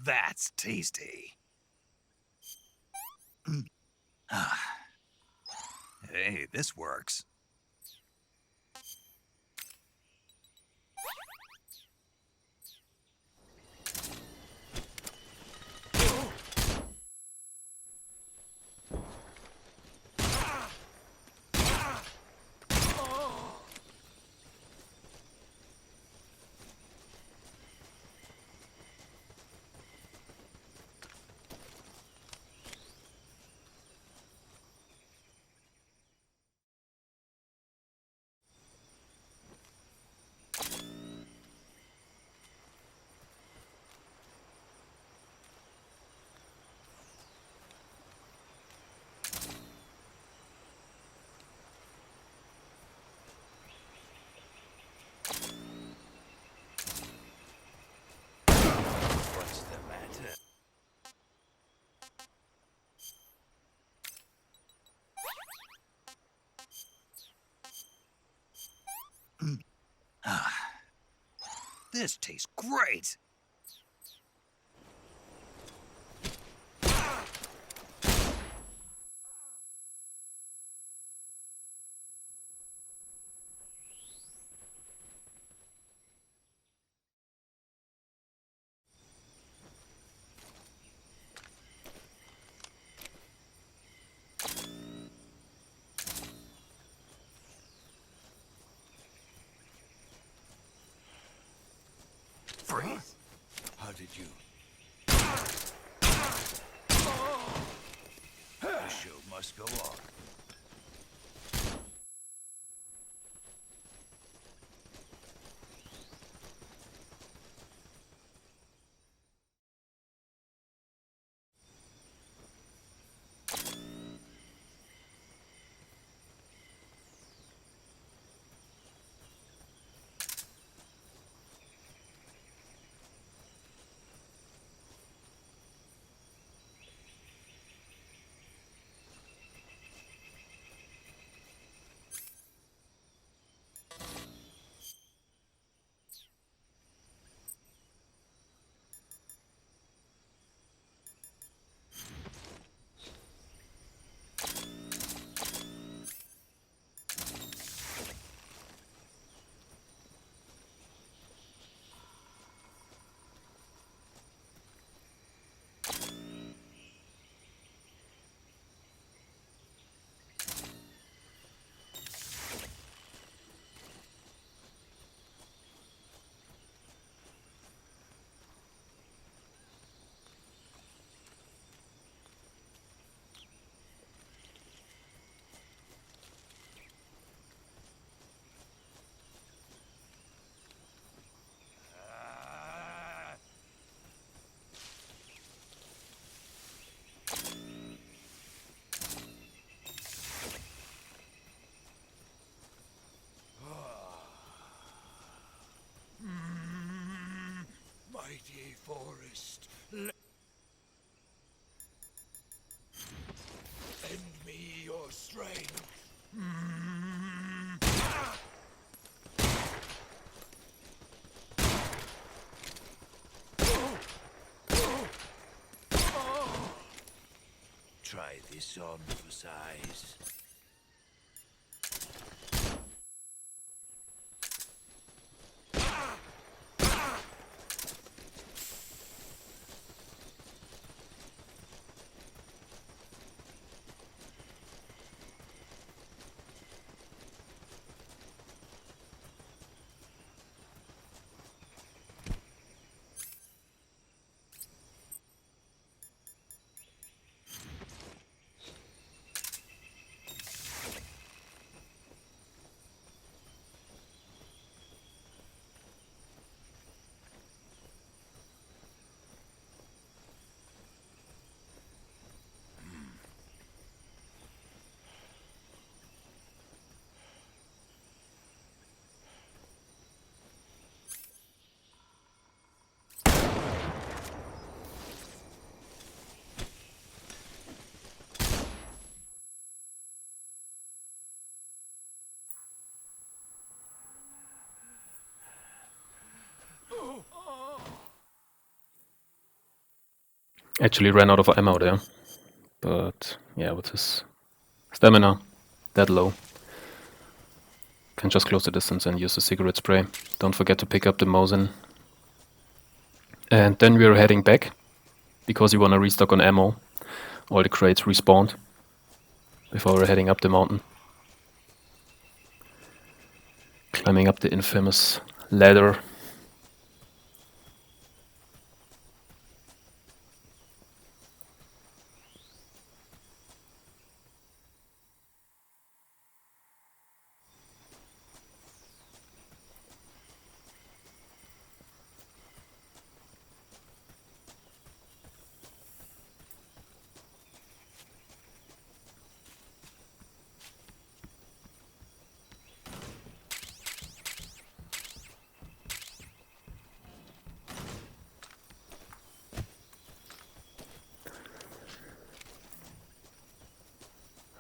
That's tasty. Hey, this works. What's the matter? This tastes great. Freeze. forest. Lend me your strength. Try this on for size. Actually ran out of ammo there. But yeah, with his stamina that low, can just close the distance and use the cigarette spray. Don't forget to pick up the Mosin. And then we're heading back, because we want to restock on ammo. All the crates respawned before we're heading up the mountain. Climbing up the infamous ladder.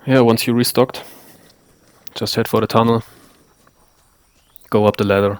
Yeah, once you restocked, just head for the tunnel, go up the ladder.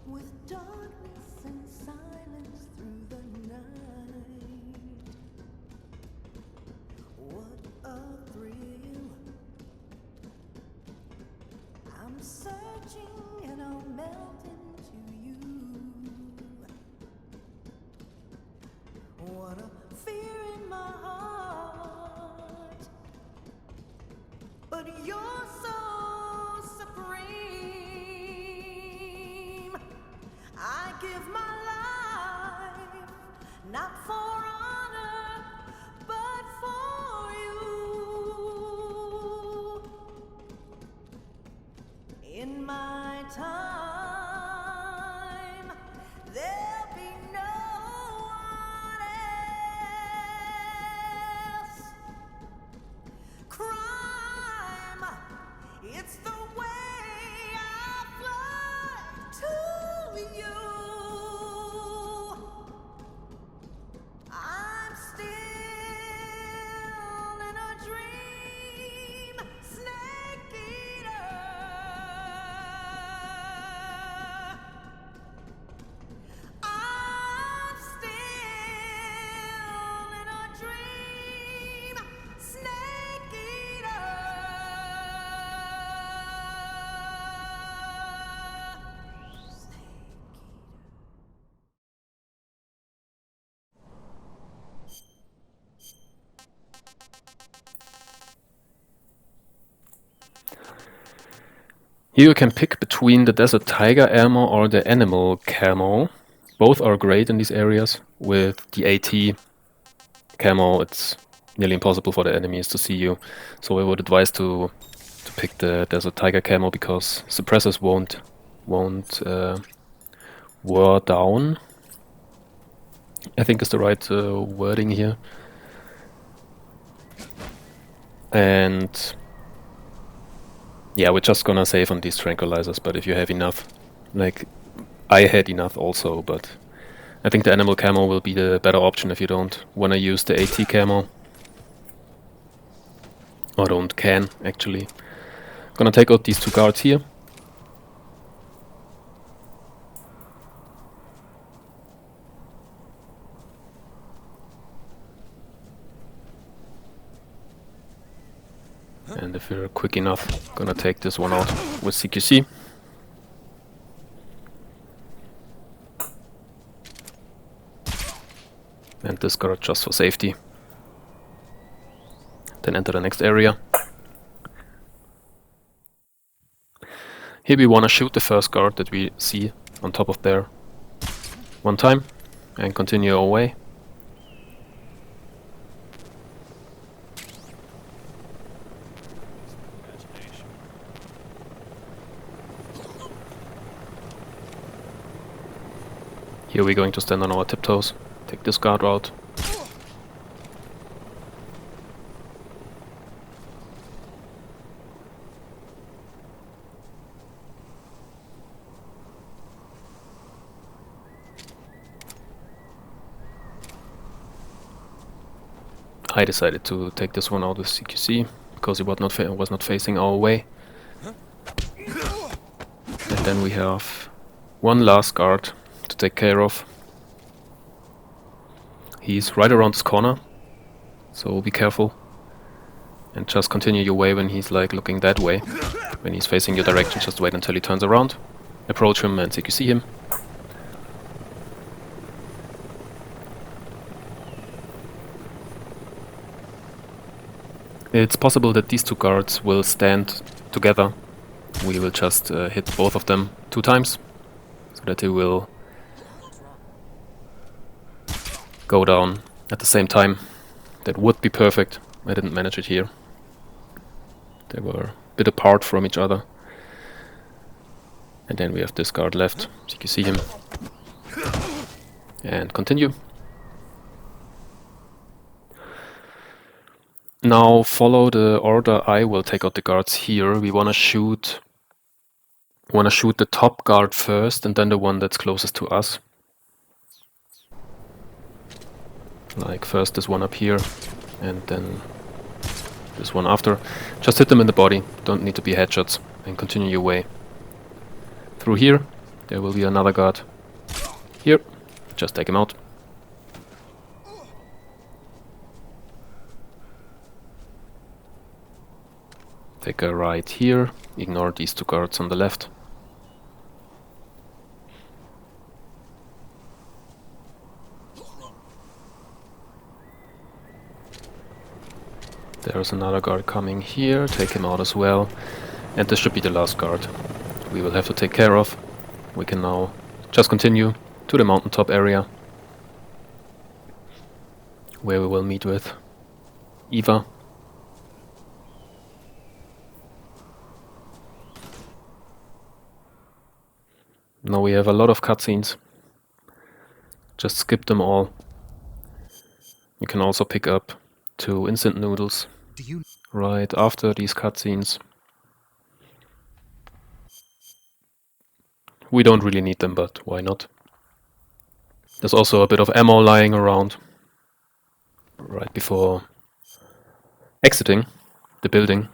With darkness and silence through the night, what a thrill. I'm searching and I'll melt into you. What a fear in my heart, but you're so supreme. I give my life, not for honor, but for you. In my time, there'll be no one else. Crime, it's the way I fly to you. Here you can pick between the Desert Tiger ammo or the Animal camo. Both are great in these areas. With the AT camo, it's nearly impossible for the enemies to see you. So I would advise to pick the Desert Tiger camo because suppressors won't wear down. I think is the right wording here. And yeah, we're just gonna save on these tranquilizers, but if you have enough, like I had enough also, but I think the Animal camo will be the better option if you don't wanna use the AT camo. Or can actually. Gonna take out these two guards here. And if we're quick enough, gonna take this one out with CQC. And this guard just for safety. Then enter the next area. Here we wanna shoot the first guard that we see on top of there one time and continue our way. Here we're going to stand on our tiptoes, take this guard out. I decided to take this one out with CQC because it was not facing our way. And then we have one last guard to take care of. He's right around this corner, so be careful. And just continue your way when he's like looking that way. When he's facing your direction, just wait until he turns around. Approach him and CQC him. It's possible that these two guards will stand together. We will just hit both of them 2 times, so that they will go down at the same time. That would be perfect. I didn't manage it here. They were a bit apart from each other. And then we have this guard left, so you can see him. And continue. Now follow the order. I will take out the guards here. We wanna shoot the top guard first and then the one that's closest to us. Like first this one up here and then this one after. Just hit them in the body, don't need to be headshots, and continue your way. Through here, there will be another guard. Here, just take him out. Take a right here, ignore these 2 guards on the left. There's another guard coming here, take him out as well. And this should be the last guard we will have to take care of. We can now just continue to the mountaintop area, where we will meet with Eva. Now we have a lot of cutscenes. Just skip them all. You can also pick up 2 instant noodles right after these cutscenes. We don't really need them, but why not? There's also a bit of ammo lying around right before exiting the building.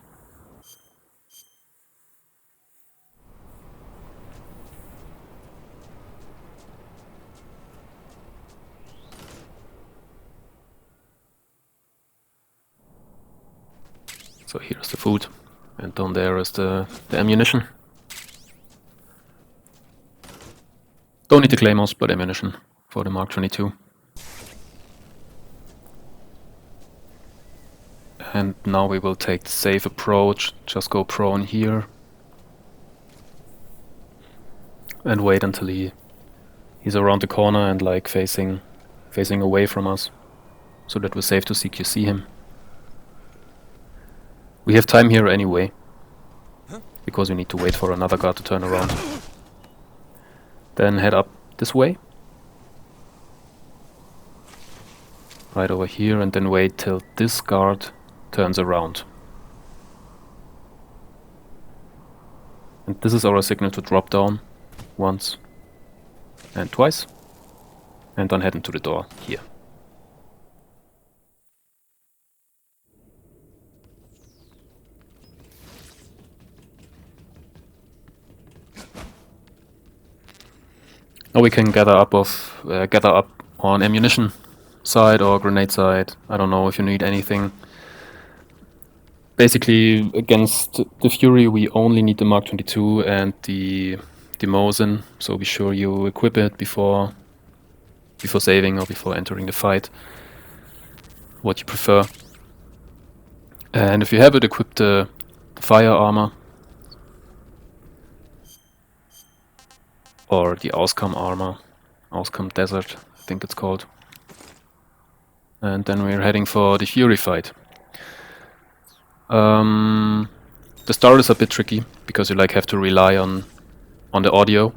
So here's the food, and down there is the ammunition. Don't need the claymores, but ammunition for the Mark 22. And now we will take the safe approach, just go prone here. and wait until he's around the corner and like facing away from us, so that we're safe to CQC him. We have time here anyway, because we need to wait for another guard to turn around. Then head up this way, right over here, and then wait till this guard turns around. And this is our signal to drop down once and twice, and then head into the door here. Now we can gather up on ammunition side or grenade side. I don't know if you need anything. Basically, against the Fury, we only need the Mark 22 and the Mosin, so be sure you equip it before saving or before entering the fight, what you prefer. And if you have it, equip the fire armor or the Auscome armor, Auscome Desert, I think it's called. And then we're heading for the Fury fight. The start is a bit tricky because you like have to rely on the audio.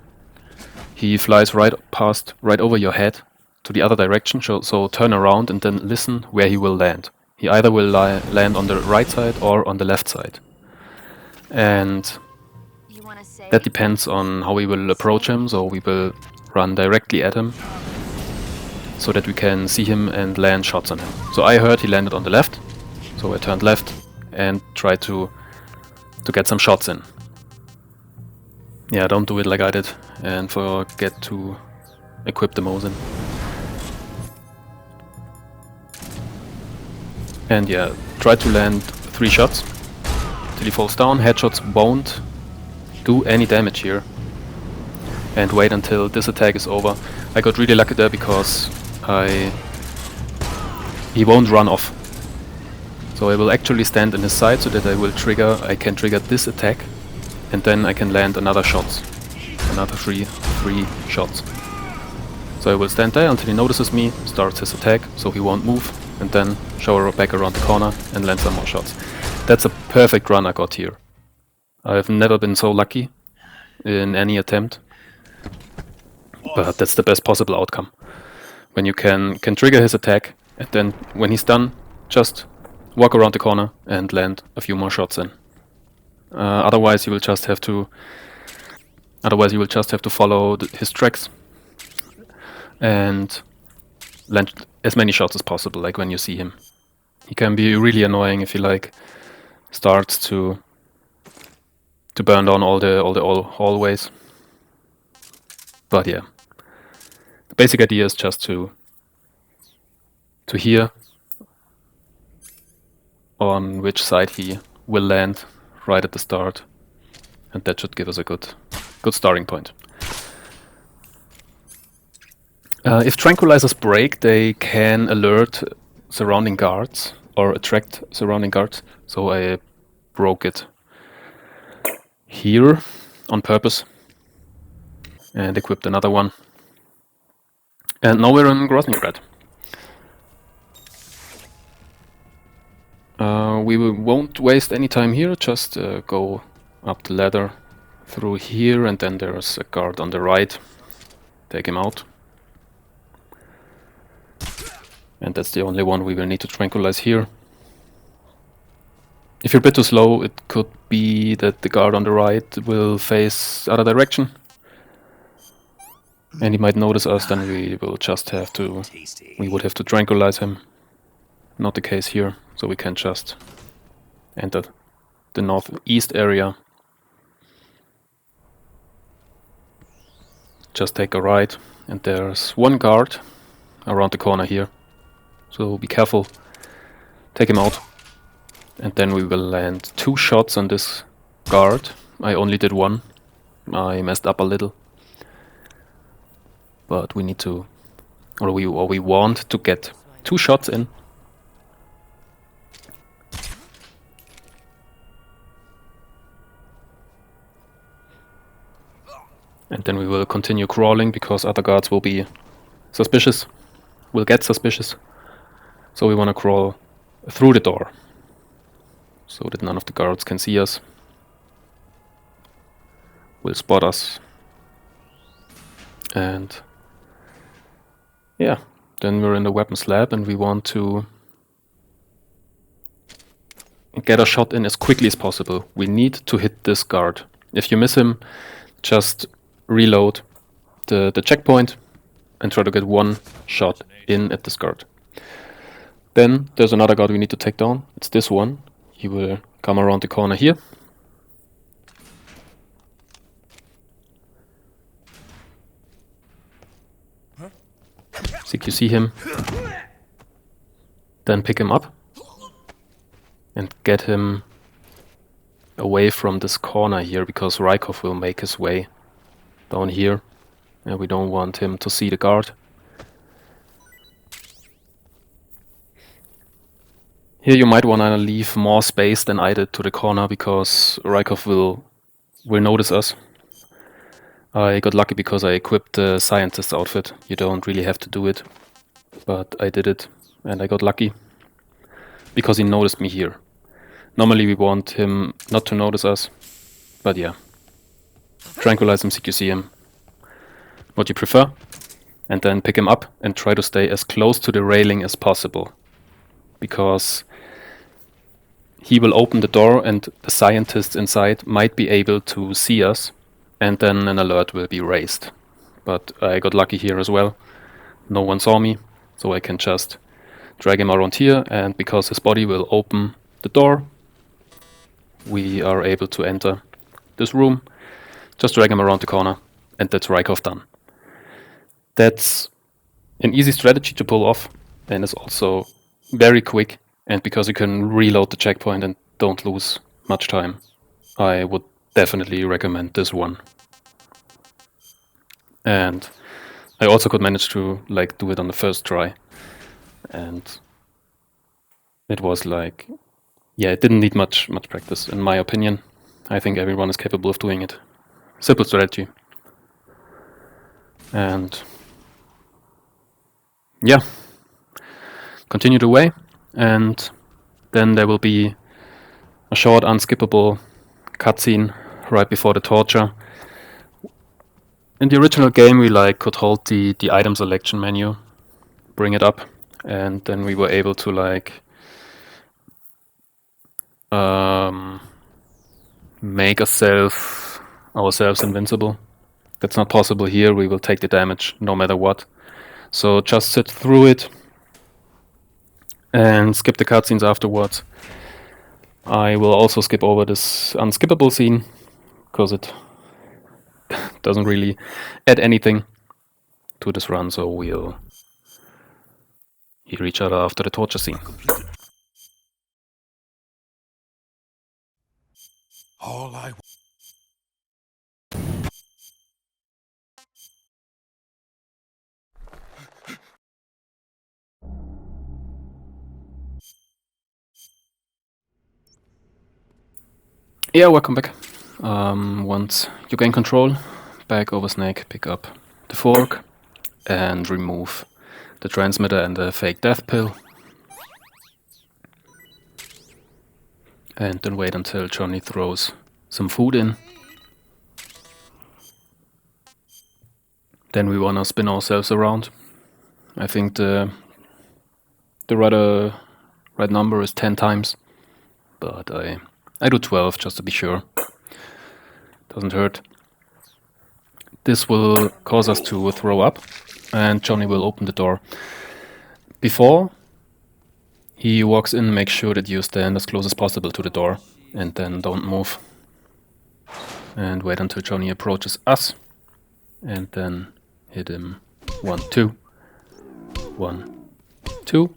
He flies right over your head to the other direction, so turn around and then listen where he will land. He either will land on the right side or on the left side. And that depends on how we will approach him, so we will run directly at him so that we can see him and land shots on him. So I heard he landed on the left, so I turned left and tried to get some shots in. Yeah, don't do it like I did and forget to equip the Mosin. And yeah, try to land 3 shots till he falls down. Headshots won't do any damage here. And wait until this attack is over. I got really lucky there because he won't run off. So I will actually stand in his side so that I can trigger this attack, and then I can land another shots. Another three shots. So I will stand there until he notices me, starts his attack, so he won't move, and then shower back around the corner and land some more shots. That's a perfect run I got here. I've never been so lucky in any attempt, but that's the best possible outcome. When you can trigger his attack, and then when he's done, just walk around the corner and land a few more shots in. Otherwise you will just have to follow his tracks and land as many shots as possible, like when you see him. He can be really annoying if he like starts to burn down all the hallways. But yeah, the basic idea is just to hear on which side he will land right at the start, and that should give us a good starting point. If tranquilizers break, they can alert surrounding guards or attract surrounding guards, so I broke it here on purpose and equipped another one. And now we're in Groznyj Grad. We won't waste any time here, just go up the ladder through here, and then there's a guard on the right. Take him out. And that's the only one we will need to tranquilize here. If you're a bit too slow, it could be that the guard on the right will face other direction. And he might notice us, then we would have to tranquilize him. Not the case here, so we can just enter the northeast area. Just take a right, and there's one guard around the corner here. So be careful, take him out. And then we will land 2 shots on this guard. I only did 1. I messed up a little. But we need to, or we want to get 2 shots in. And then we will continue crawling because other guards will be suspicious, will get suspicious. So we want to crawl through the door so that none of the guards can see us, will spot us. And yeah, then we're in the weapons lab and we want to get a shot in as quickly as possible. We need to hit this guard. If you miss him, just reload the checkpoint and try to get one shot in at this guard. Then there's another guard we need to take down. It's this one. He will come around the corner here. You see him. Then pick him up and get him away from this corner here, because Raikov will make his way down here and we don't want him to see the guard. Here you might want to leave more space than I did to the corner, because Raikov will notice us. I got lucky because I equipped the scientist outfit. You don't really have to do it, but I did it and I got lucky because he noticed me here. Normally we want him not to notice us, but yeah. Tranquilize him, CQC him, what you prefer, and then pick him up and try to stay as close to the railing as possible, because he will open the door and the scientists inside might be able to see us, and then an alert will be raised. But I got lucky here as well. No one saw me, so I can just drag him around here, and because his body will open the door, we are able to enter this room. Just drag him around the corner, and that's Raikov done. That's an easy strategy to pull off, and it's also very quick, and because you can reload the checkpoint and don't lose much time, I would definitely recommend this one. And I also could manage to do it on the first try, and it was it didn't need much practice in my opinion. I think everyone is capable of doing it. Simple strategy. And yeah, continue the way, and then there will be a short unskippable cutscene right before the torture. In the original game we could hold the item selection menu, bring it up, and then we were able to make ourselves invincible. That's not possible here. We will take the damage no matter what. So just sit through it and skip the cutscenes afterwards. I will also skip over this unskippable scene because it doesn't really add anything to this run, so we'll hear each other after the torture scene. All I Yeah, welcome back. Once you gain control, back over snake, pick up the fork and remove the transmitter and the fake death pill. And then wait until Chyornyj throws some food in. Then we wanna spin ourselves around. I think the right number is 10 times, but I do 12 just to be sure. Doesn't hurt. This will cause us to throw up, and Chyornyj will open the door. Before he walks in, make sure that you stand as close as possible to the door, and then don't move. And wait until Chyornyj approaches us, and then hit him 1, 2, 1, 2,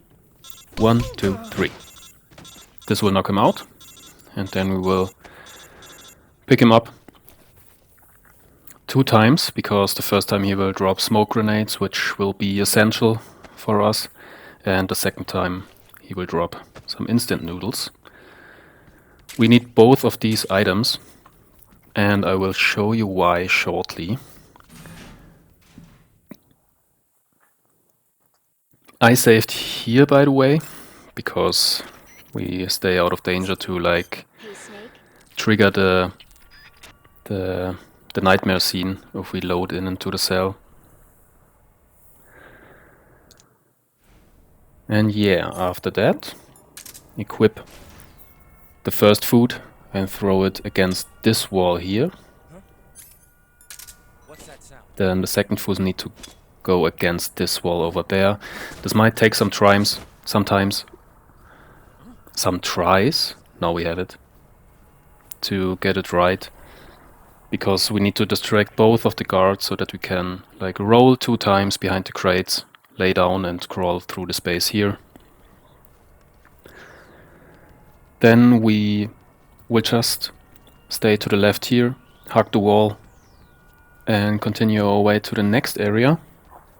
1, 2, 3. This will knock him out, and then we will pick him up 2 times, because the first time he will drop smoke grenades, which will be essential for us, and the second time he will drop some instant noodles. We need both of these items, and I will show you why shortly. I saved here, by the way, because we stay out of danger to like Hey, Snake. trigger the nightmare scene if we load in into the cell. And yeah, after that, equip the first food and throw it against this wall here. What's that sound? Then the second food need to go against this wall over there. This might take some tries, sometimes. Some tries. Now we have it. To get it right. Because we need to distract both of the guards so that we can like roll 2 times behind the crates, lay down and crawl through the space here. Then we will just stay to the left here, hug the wall, and continue our way to the next area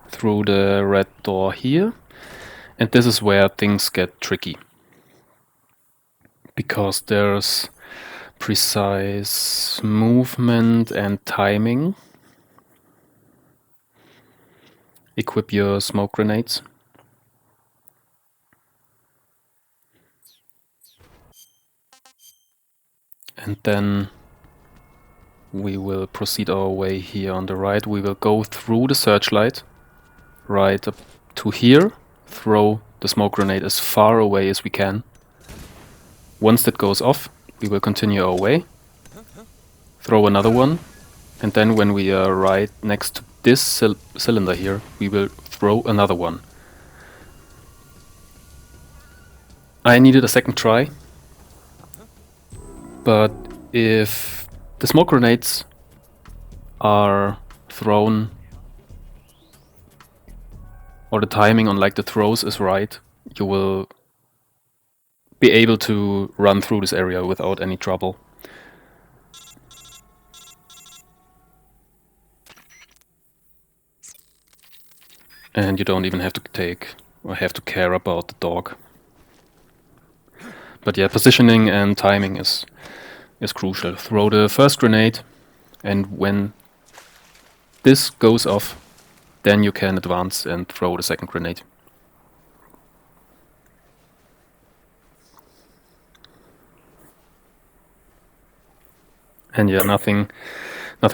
through the red door here. And this is where things get tricky. Because there's precise movement and timing. Equip your smoke grenades. And then we will proceed our way here on the right. We will go through the searchlight right up to here, throw the smoke grenade as far away as we can. Once that goes off, we will continue our way, throw another one, and then when we are right next to this cylinder here, we will throw another one. I needed a second try, but if the smoke grenades are thrown or the timing on like the throws is right, you will be able to run through this area without any trouble. And you don't even have to take or have to care about the dog. But yeah, positioning and timing is crucial. Throw the first grenade, and when this goes off, then you can advance and throw the second grenade. And yeah, nothing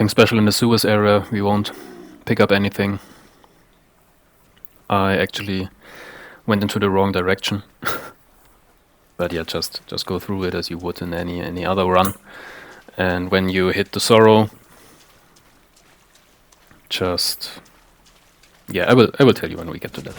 special in the sewers area. We won't pick up anything. I actually went into the wrong direction. But yeah, just go through it as you would in any other run. And when you hit the sorrow, just yeah, I will tell you when we get to that.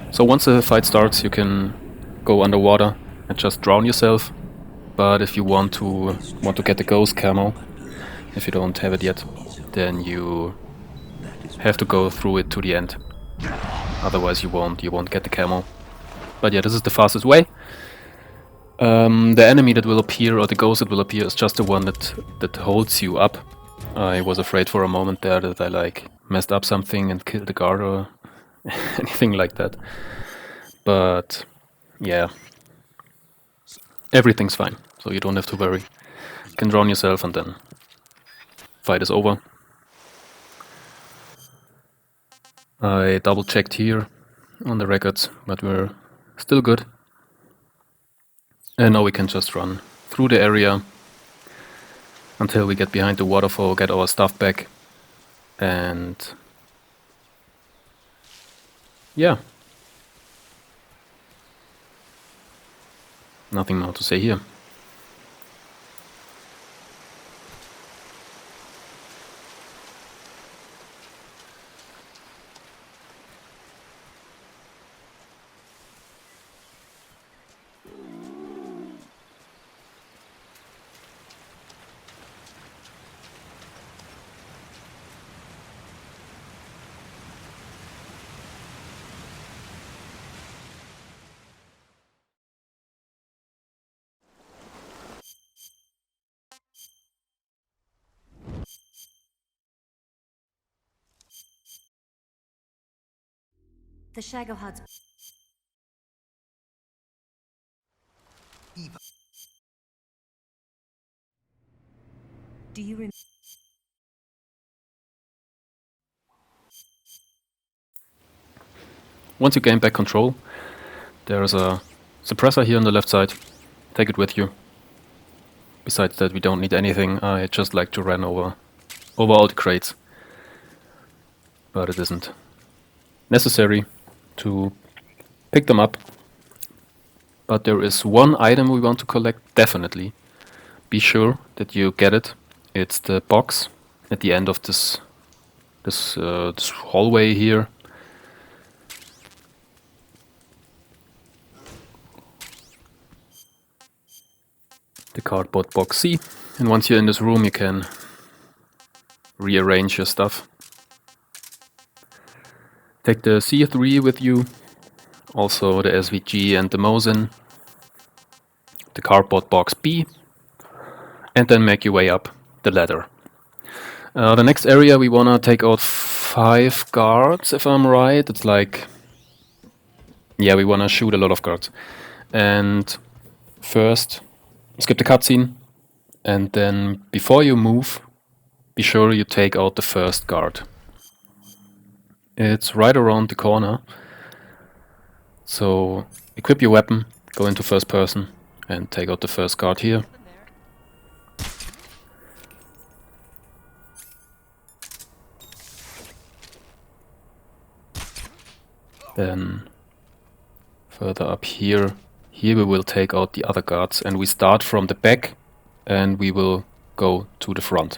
So once the fight starts, you can go underwater and just drown yourself. But if you want to get the ghost camo, if you don't have it yet, then you have to go through it to the end. Otherwise, you won't get the camo. But yeah, this is the fastest way. The enemy that will appear, or the ghost that will appear, is just the one that holds you up. I was afraid for a moment there that I like messed up something and killed the guard or anything like that. But yeah, everything's fine, so you don't have to worry. You can drown yourself and then fight is over. I double checked here on the records, but we're still good. And now we can just run through the area until we get behind the waterfall, get our stuff back, and yeah. Nothing more to say here. The Shagohod's Eva. Do you remember? Once you gain back control, there's a suppressor here on the left side. Take it with you. Besides that, we don't need anything. I just like to run over all the crates. But it isn't necessary to pick them up. But there is one item we want to collect, definitely. Be sure that you get it. It's the box at the end of this hallway here. The cardboard box C. And once you're in this room, you can rearrange your stuff. Take the C3 with you, also the SVG and the Mosin, the cardboard box B, and then make your way up the ladder. The next area we wanna take out 5 guards, if I'm right. It's like, yeah, we wanna shoot a lot of guards. And first, skip the cutscene, and then before you move, be sure you take out the first guard. It's right around the corner. So equip your weapon, go into first person, and take out the first guard here. Then further up here, we will take out the other guards, and we start from the back and we will go to the front.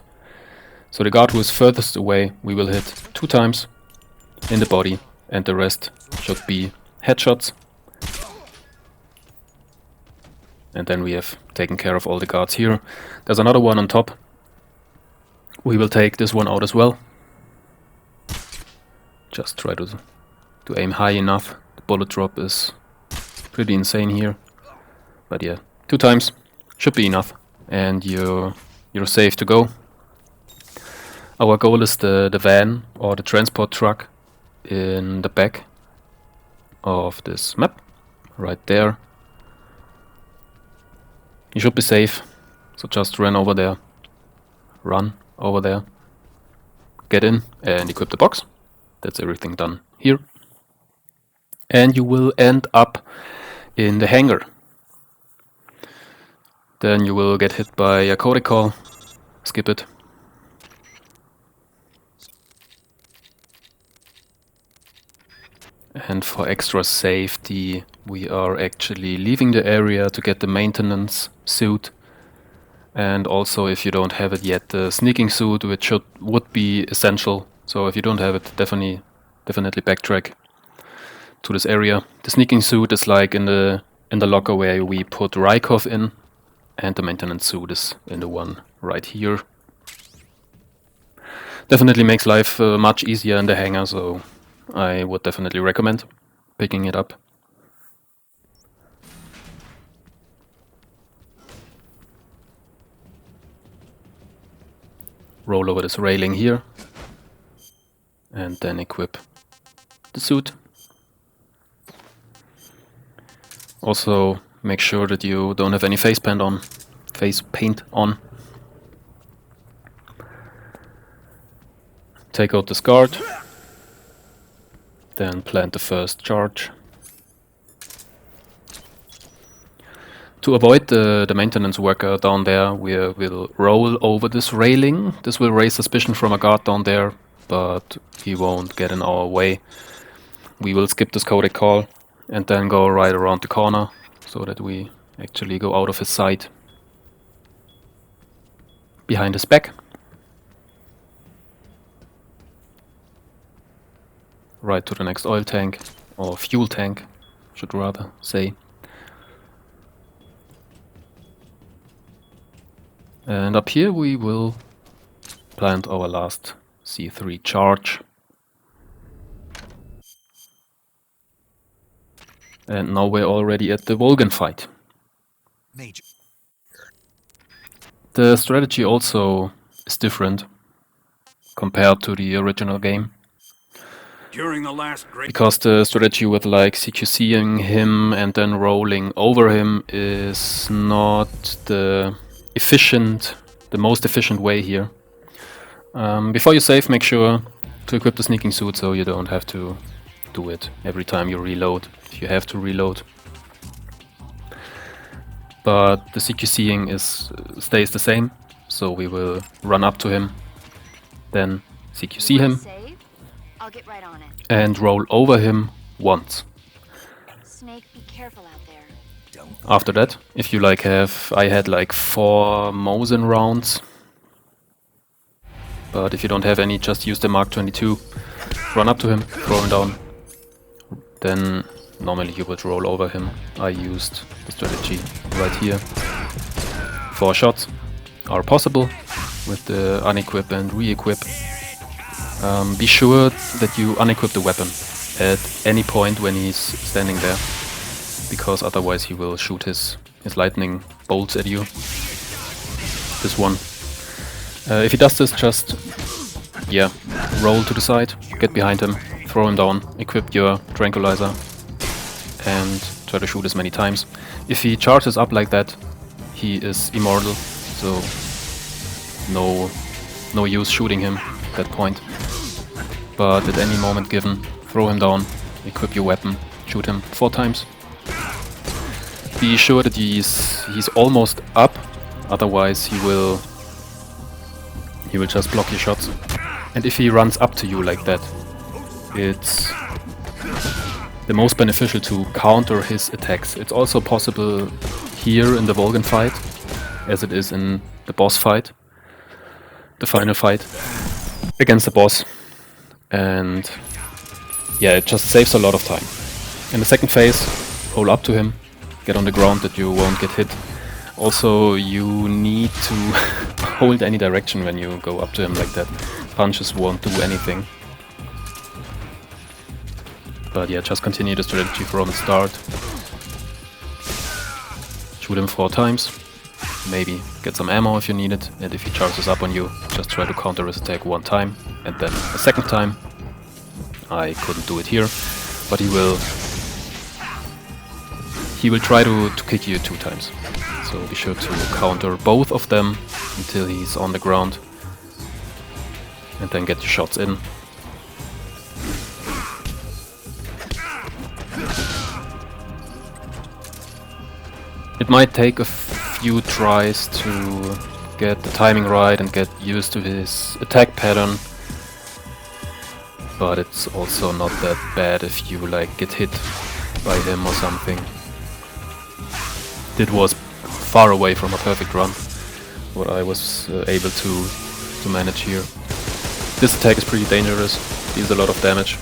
So the guard who is furthest away we will hit 2 times in the body, and the rest should be headshots. And then we have taken care of all the guards here. There's another one on top. We will take this one out as well. Just try to aim high enough. The bullet drop is pretty insane here. But yeah, 2 times should be enough, and you're safe to go. Our goal is the van or the transport truck in the back of this map, right there. You should be safe, so just run over there, get in and equip the box. That's everything done here. And you will end up in the hangar. Then you will get hit by a codec call. Skip it. And for extra safety, we are actually leaving the area to get the maintenance suit. And also, if you don't have it yet, the sneaking suit, which would be essential. So if you don't have it, definitely backtrack to this area. The sneaking suit is like in the locker where we put Raikov in, and the maintenance suit is in the one right here. Definitely makes life much easier in the hangar, so I would definitely recommend picking it up. Roll over this railing here, and then equip the suit. Also, make sure that you don't have any face paint on. Take out this guard, then plant the first charge. To avoid the maintenance worker down there, we'll roll over this railing. This will raise suspicion from a guard down there, but he won't get in our way. We will skip this codec call and then go right around the corner so that we actually go out of his sight. Behind his back. Right to the next oil tank, or fuel tank, should rather say. And up here we will plant our last C3 charge. And now we're already at the Volgin fight. Major. The strategy also is different compared to the original game. During the last great because the strategy with like CQCing him and then rolling over him is not the most efficient way here. Before you save, make sure to equip the sneaking suit so you don't have to do it every time you reload, if you have to reload. But the CQCing stays the same, so we will run up to him, then CQC him, Save? I'll get right on it. and roll over him once. Snake, be careful out there. After that, if you like I had like 4 Mosin rounds, but if you don't have any, just use the Mark 22. Run up to him, throw him down, then normally you would roll over him. I used the strategy right here. 4 shots are possible with the unequip and re-equip. Be sure that you unequip the weapon at any point when he's standing there, because otherwise he will shoot his lightning bolts at you. This one. If he does this, just roll to the side, get behind him, throw him down, equip your tranquilizer, and try to shoot as many times. If he charges up like that, he is immortal, so no use shooting him at that point. But at any moment given, throw him down, equip your weapon, shoot him 4 times. Be sure that he's almost up, otherwise he will just block your shots. And if he runs up to you like that, it's the most beneficial to counter his attacks. It's also possible here in the Volgin fight, as it is in the boss fight, the final fight against the boss. And yeah, it just saves a lot of time. In the second phase, roll up to him, get on the ground that you won't get hit. Also, you need to hold any direction when you go up to him like that. Punches won't do anything. But yeah, just continue the strategy from the start. Shoot him 4 times. Maybe get some ammo if you need it. And if he charges up on you, just try to counter his attack 1 time. And then a second time. I couldn't do it here. But he will try to kick you 2 times. So be sure to counter both of them until he's on the ground. And then get your shots in. It might take a few tries to get the timing right and get used to his attack pattern. But it's also not that bad if you like get hit by him or something. It was far away from a perfect run, what I was able to manage here. This attack is pretty dangerous, deals a lot of damage.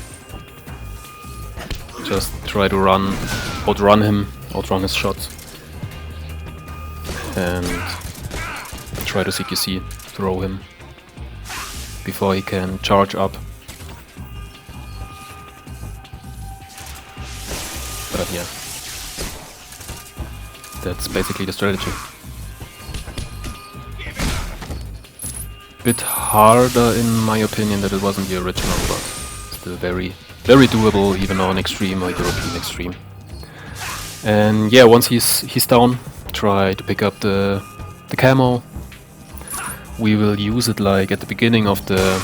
Just try to outrun him, outrun his shots. And try to CQC, throw him before he can charge up. But yeah, that's basically the strategy. Bit harder in my opinion that it wasn't the original, but still very, very doable even on extreme or European extreme. And yeah, once he's down, try to pick up the camo. We will use it like at the beginning of the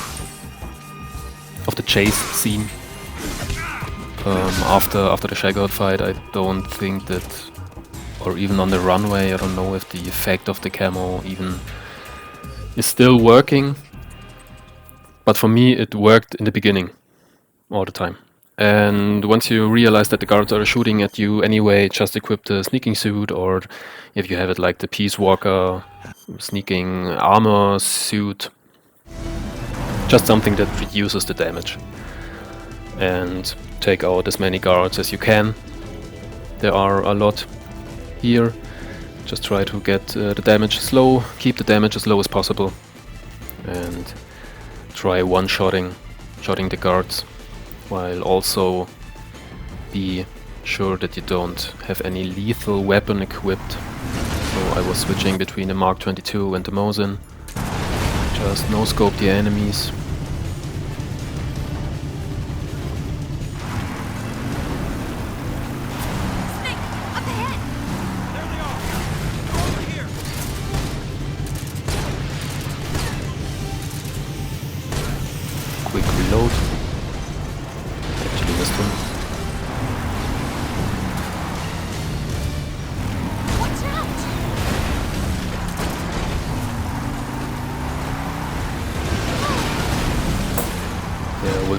chase scene. After the Shagohod fight, I don't think that, or even on the runway, I don't know if the effect of the camo even is still working. But for me, it worked in the beginning, all the time. And once you realize that the guards are shooting at you anyway, just equip the sneaking suit, or if you have it like the Peace Walker sneaking armor suit, just something that reduces the damage. And take out as many guards as you can. There are a lot here. Just try to get the damage slow, keep the damage as low as possible, and try one-shotting the guards, while also be sure that you don't have any lethal weapon equipped. So I was switching between the Mark 22 and the Mosin. Just no-scope the enemies.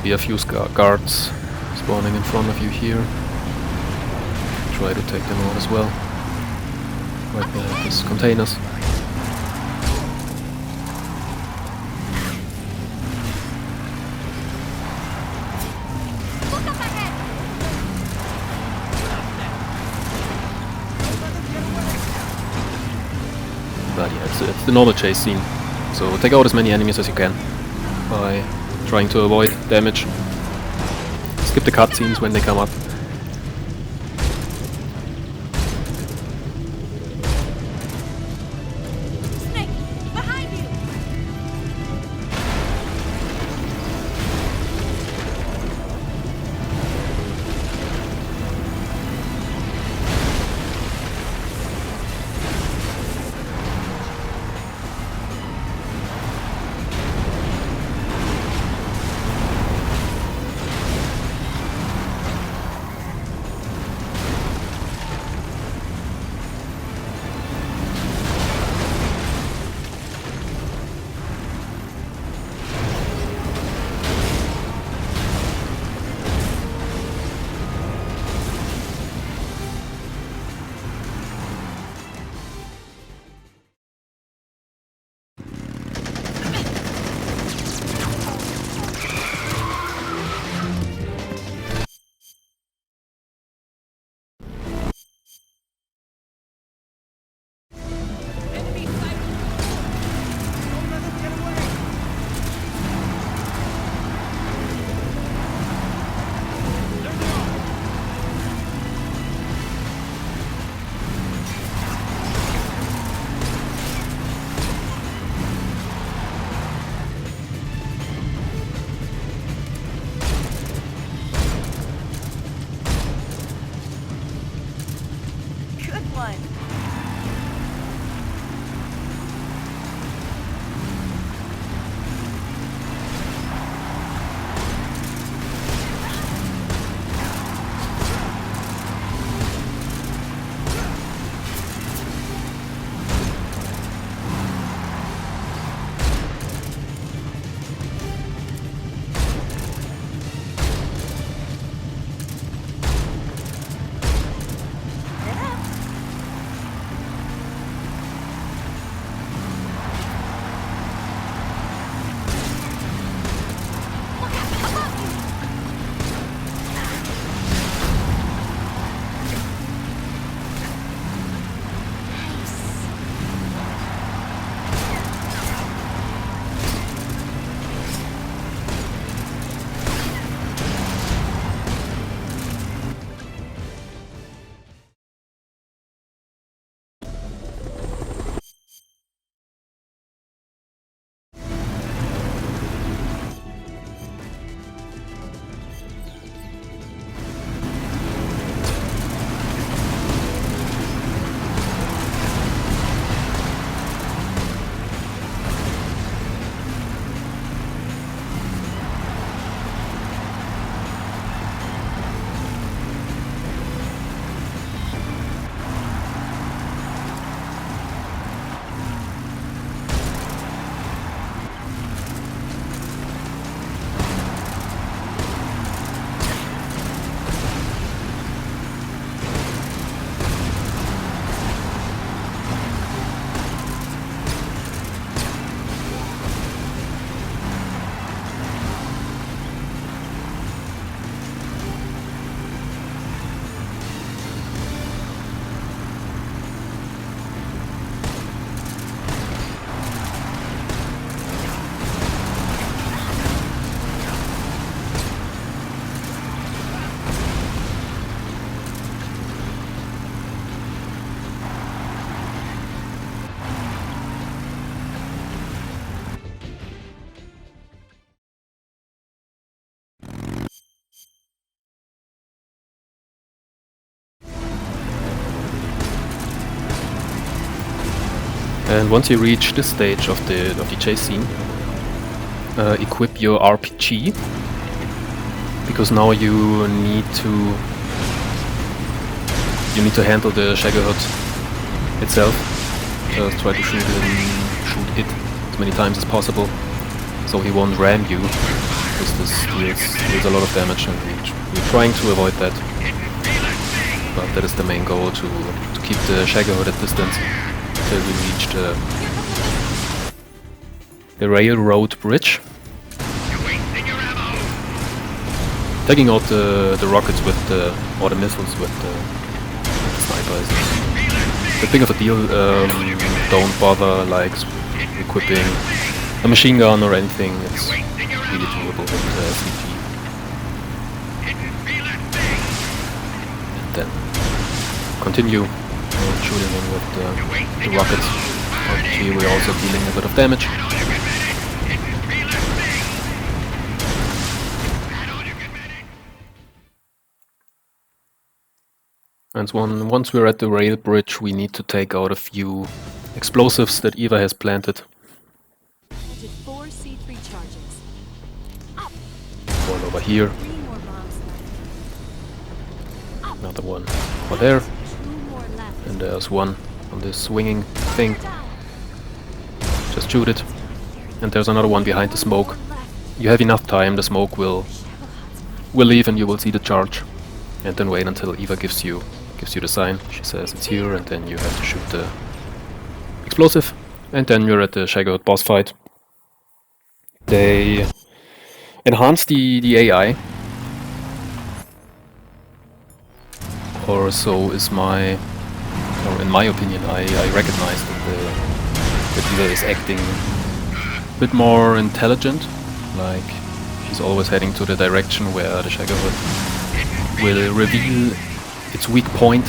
be a few guards spawning in front of you here. Try to take them out as well. Right behind these containers. But yeah, it's the normal chase scene. So take out as many enemies as you can by trying to avoid damage. Skip the cutscenes when they come up. Snake, behind you! And once you reach this stage of the chase scene, equip your RPG, because now you need to handle the Shagohod itself. Just try to shoot it as many times as possible. so he won't ram you, because this deals a lot of damage, and we're trying to avoid that. But that is the main goal, to keep the Shagohod at distance until we reach the railroad bridge. Taking out the rockets with or the missiles with the sniper is a big of a deal. Don't bother like equipping a machine gun or anything. It's really doable with CP. And then continue shooting him with the rockets. RPG, we're also dealing a bit of damage. And once we're at the rail bridge, we need to take out a few explosives that Eva has planted. Planted 4 C3 charges. One over here, 3 more bombs left. another one over there, 2 more left. and there's one on this swinging thing. Just shoot it. And there's another one behind the smoke. You have enough time, the smoke will leave and you will see the charge. And then wait until Eva gives you the sign. She says it's here, and then you have to shoot the explosive. And then you're at the Shagohod boss fight. They enhanced the AI. Or so is in my opinion, I recognize that Eva is acting a bit more intelligent. Like, she's always heading to the direction where the Shagohod will reveal its weak point.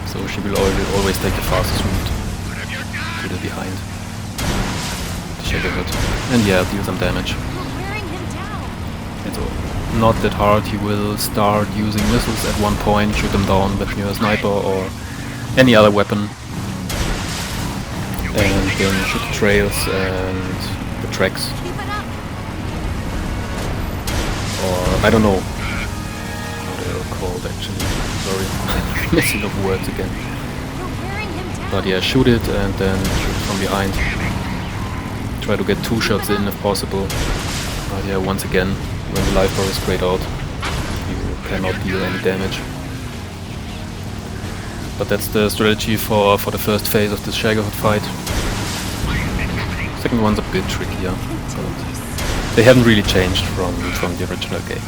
So she will always take the fastest route to the behind the Shagohod. And yeah, deal some damage. It's not that hard. He will start using missiles at one point, shoot them down with your sniper or any other weapon. And then shoot the trails and the tracks. Or I don't know how they're called actually. Sorry, missing of words again. But yeah, shoot it and then shoot it from behind. Try to get 2 shots in if possible. But yeah, once again, when the life bar is sprayed out, you cannot deal any damage. But that's the strategy for the first phase of this Shagohod fight. Second one's a bit trickier, but they haven't really changed from the original game.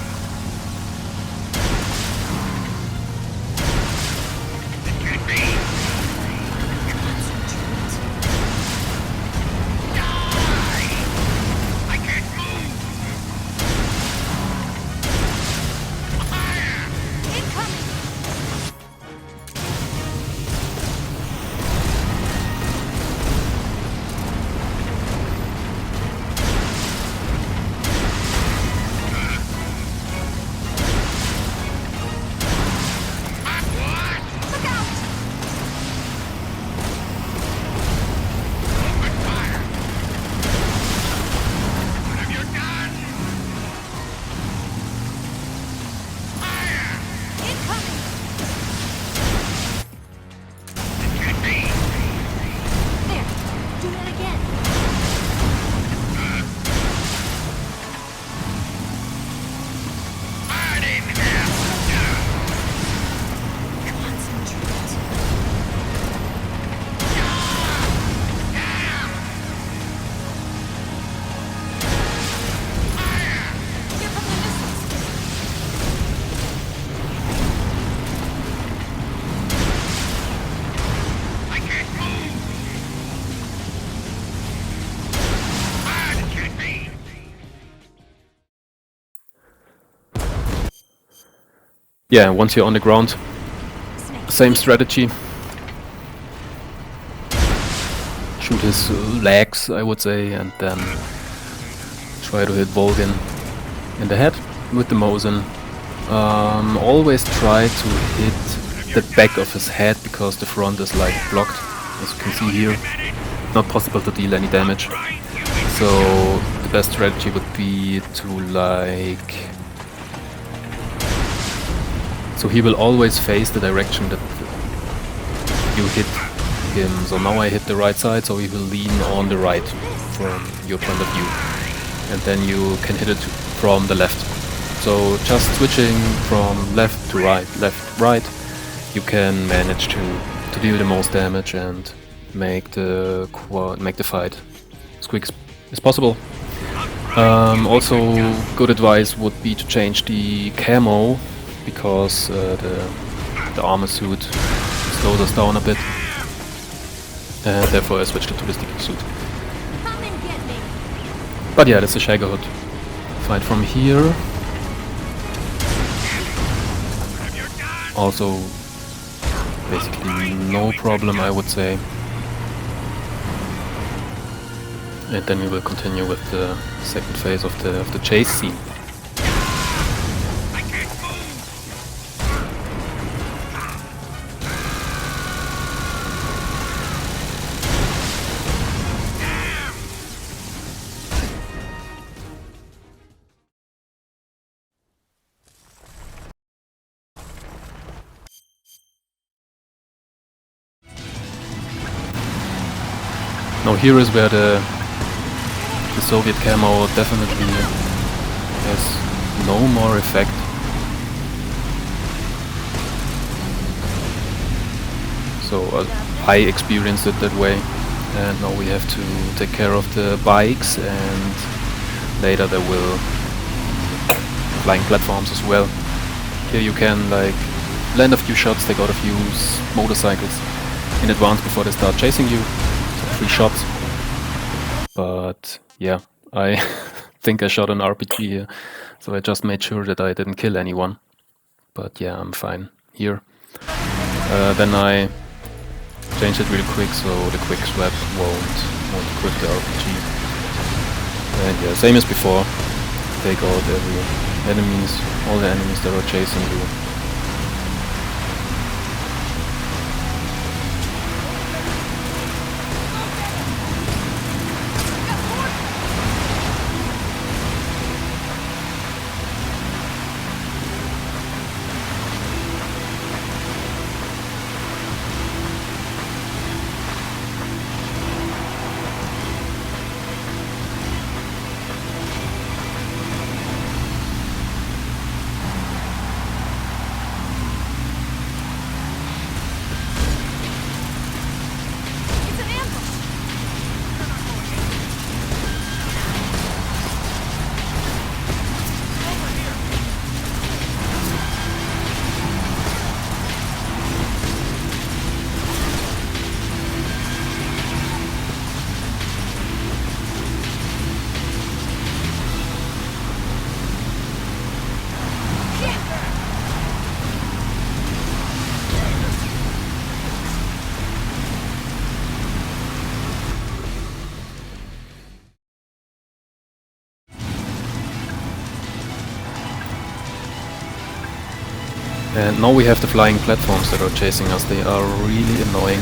Yeah, once you're on the ground, same strategy. Shoot his legs, I would say, and then try to hit Volgin in the head with the Mosin. Always try to hit the back of his head, because the front is like blocked, as you can see here. Not possible to deal any damage. So the best strategy would be to like... So he will always face the direction that you hit him. So now I hit the right side, so he will lean on the right from your point of view. And then you can hit it from the left. So just switching from left to right, you can manage to deal the most damage and make the fight as quick as possible. Also, good advice would be to change the camo, because the armor suit slows us down a bit, and therefore I switched it to the sticky suit. Come and get me. But yeah, that's the Shagohod. Fight from here. Also, basically no problem, I would say. And then we will continue with the second phase of the chase scene. Now here is where the Soviet camo definitely has no more effect. So I experienced it that way, and now we have to take care of the bikes, and later there will flying platforms as well. Here you can like land a few shots, take out a few motorcycles in advance before they start chasing you. So 3 shots. But yeah, I think I shot an RPG here, so I just made sure that I didn't kill anyone. But yeah, I'm fine here. Then I changed it really quick, so the quick swap won't equip the RPG. And yeah, same as before. Take out all the enemies that are chasing you. And now we have the flying platforms that are chasing us. They are really annoying,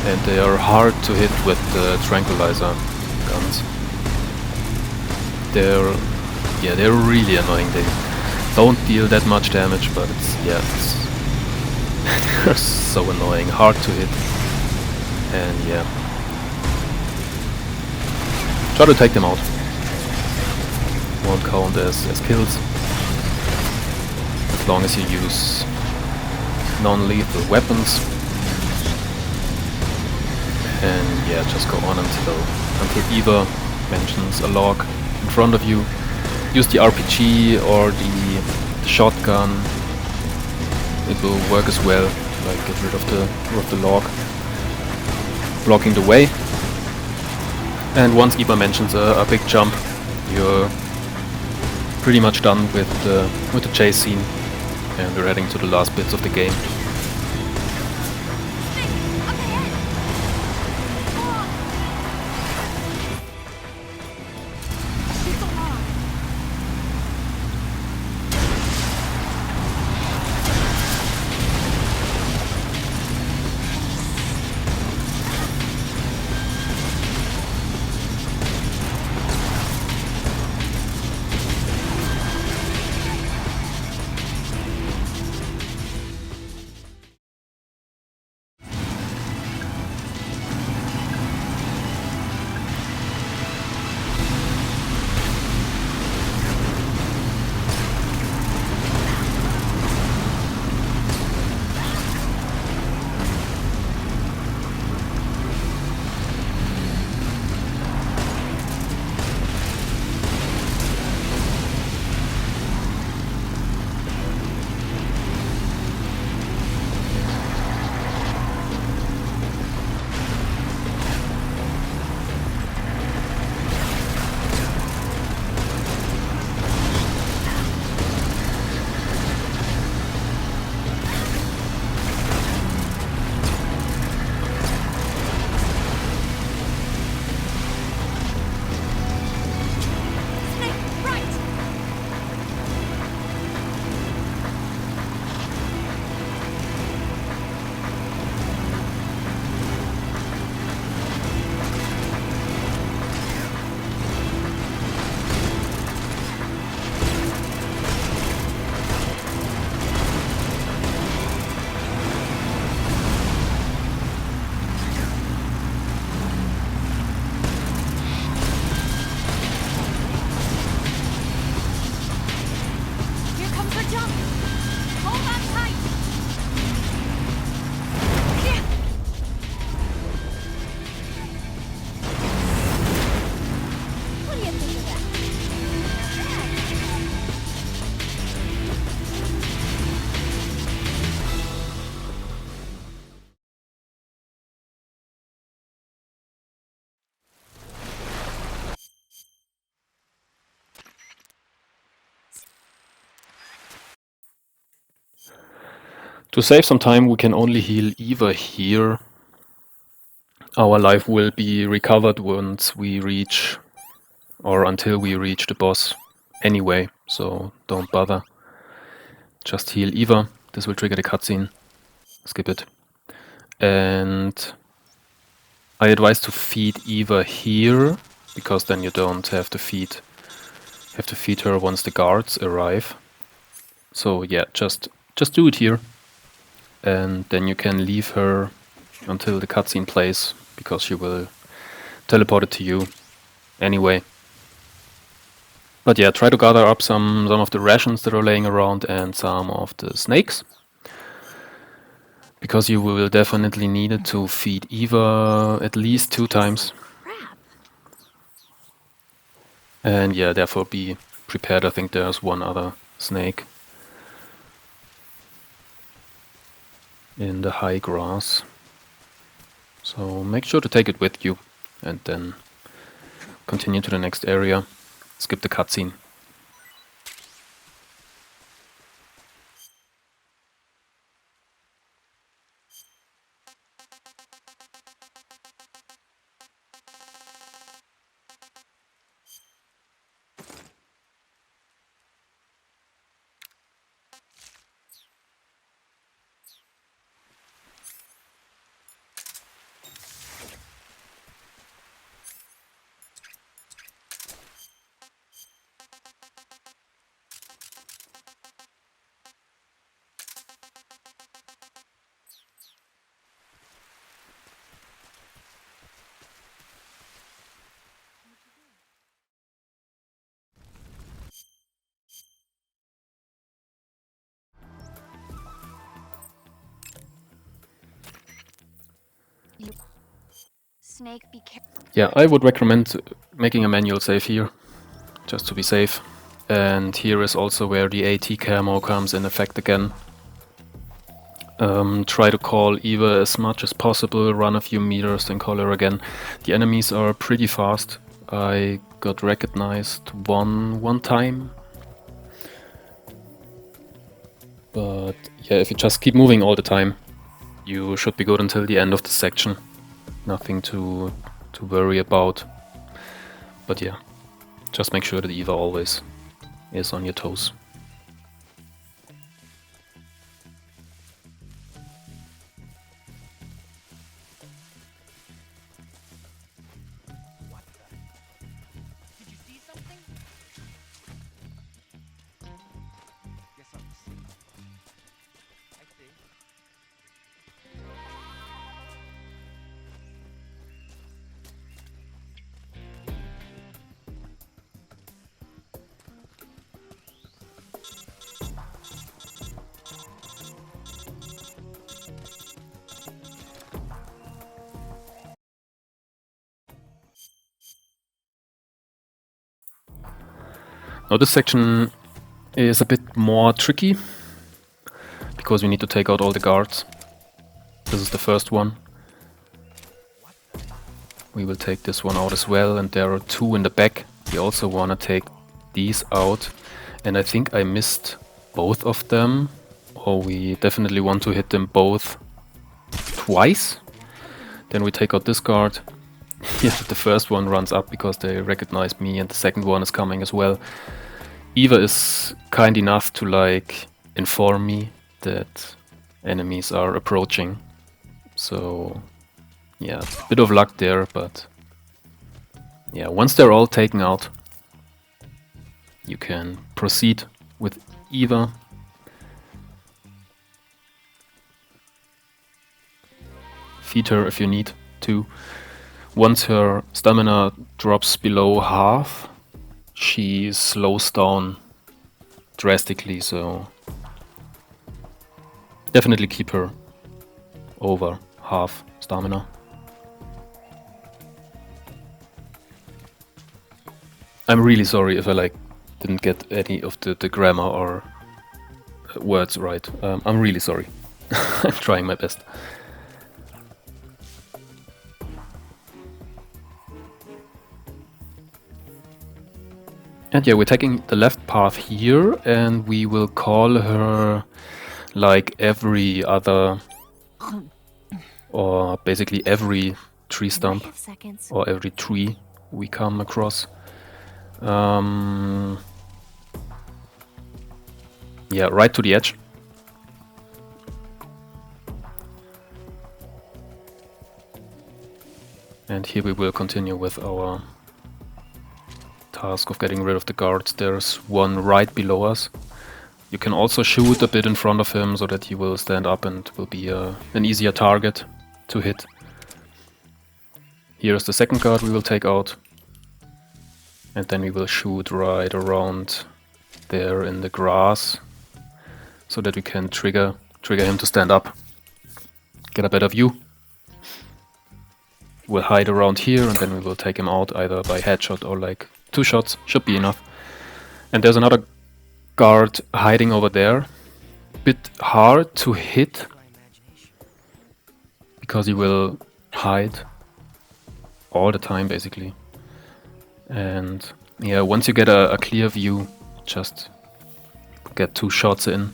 and they are hard to hit with the tranquilizer guns. They're really annoying. They don't deal that much damage, but they're so annoying, hard to hit. And yeah, try to take them out. Won't count as kills, as long as you use non-lethal weapons. And yeah, just go on until either mentions a log in front of you. Use the RPG or the shotgun. It will work as well. Like get rid of the log blocking the way. And once Iba mentions a big jump, you're pretty much done with the chase scene, and we're heading to the last bits of the game. Jump! Hold on tight! What do you think of that? To save some time, we can only heal Eva here. Our life will be recovered once we reach, or until we reach the boss anyway, so don't bother. Just heal Eva. This will trigger the cutscene. Skip it. And I advise to feed Eva here, because then you don't have to feed her once the guards arrive. So yeah, just do it here. And then you can leave her until the cutscene plays, because she will teleport it to you anyway. But yeah, try to gather up some of the rations that are laying around and some of the snakes, because you will definitely need it to feed Eva at least 2 times. And yeah, therefore be prepared. I think there's one other snake in the high grass. So make sure to take it with you and then continue to the next area. Skip the cutscene. Snake, be careful. Yeah, I would recommend making a manual save here, just to be safe. And here is also where the AT camo comes in effect again. Try to call Eva as much as possible, run a few meters, then call her again. The enemies are pretty fast. I got recognized one time. But yeah, if you just keep moving all the time, you should be good until the end of the section. Nothing to worry about. But yeah, just make sure that Eva always is on your toes. Now this section is a bit more tricky, because we need to take out all the guards. This is the first one. We will take this one out as well, and there are 2 in the back. We also want to take these out, and I think I missed both of them, or we definitely want to hit them both twice. Then we take out this guard. Yeah, the first one runs up because they recognize me, and the second one is coming as well. Eva is kind enough to like inform me that enemies are approaching. So yeah, a bit of luck there, but yeah, once they're all taken out, you can proceed with Eva. Feed her if you need to. Once her stamina drops below half, she slows down drastically, so Definitely keep her over half stamina. I'm really sorry if I didn't get any of the grammar or words right. I'm really sorry. I'm trying my best. And yeah, we're taking the left path here, and we will call her like every other, or basically every tree stump, or every tree we come across. Yeah, right to the edge. And here we will continue with our task of getting rid of the guards. There's one right below us. You can also shoot a bit in front of him so that he will stand up and will be an easier target to hit. Here's the second guard we will take out. And then we will shoot right around there in the grass so that we can trigger him to stand up. Get a better view. We'll hide around here and then we will take him out either by headshot or like 2 shots, should be enough. And there's another guard hiding over there. Bit hard to hit because he will hide all the time basically. And yeah, once you get a clear view, just get 2 shots in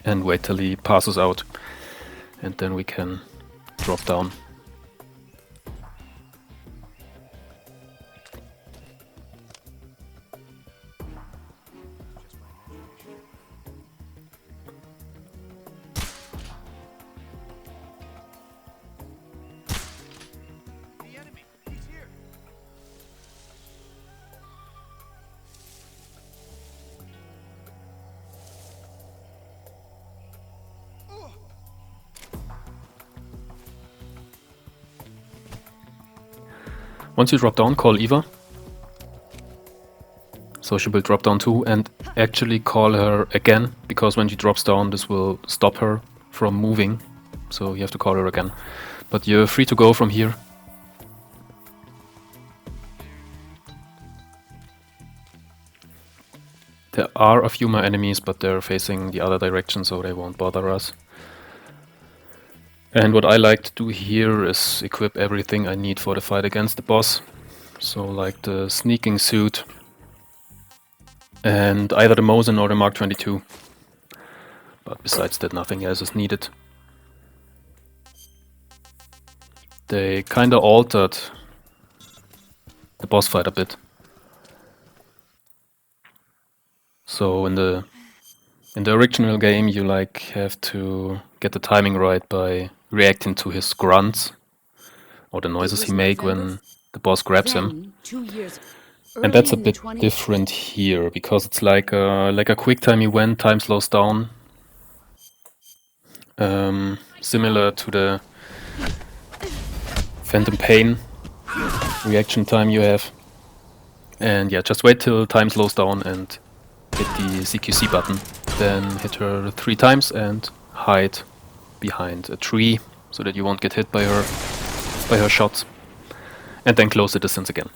and wait till he passes out, and then we can drop down. Once you drop down, call Eva. So she will drop down too, and actually call her again, because when she drops down this will stop her from moving. So you have to call her again. But you're free to go from here. There are a few more enemies, but they're facing the other direction, so they won't bother us. And what I like to do here is equip everything I need for the fight against the boss. So like the sneaking suit and either the Mosin or the Mark 22. But besides that, nothing else is needed. They kinda altered the boss fight a bit. So in the original game you have to get the timing right by reacting to his grunts or the noises he makes when the boss grabs him. And that's a bit different here because it's like a quick time event, time slows down. Similar to the Phantom Pain reaction time you have. And yeah, just wait till time slows down and hit the CQC button. Then hit her 3 times and hide behind a tree so that you won't get hit by her shots. And then close the distance again.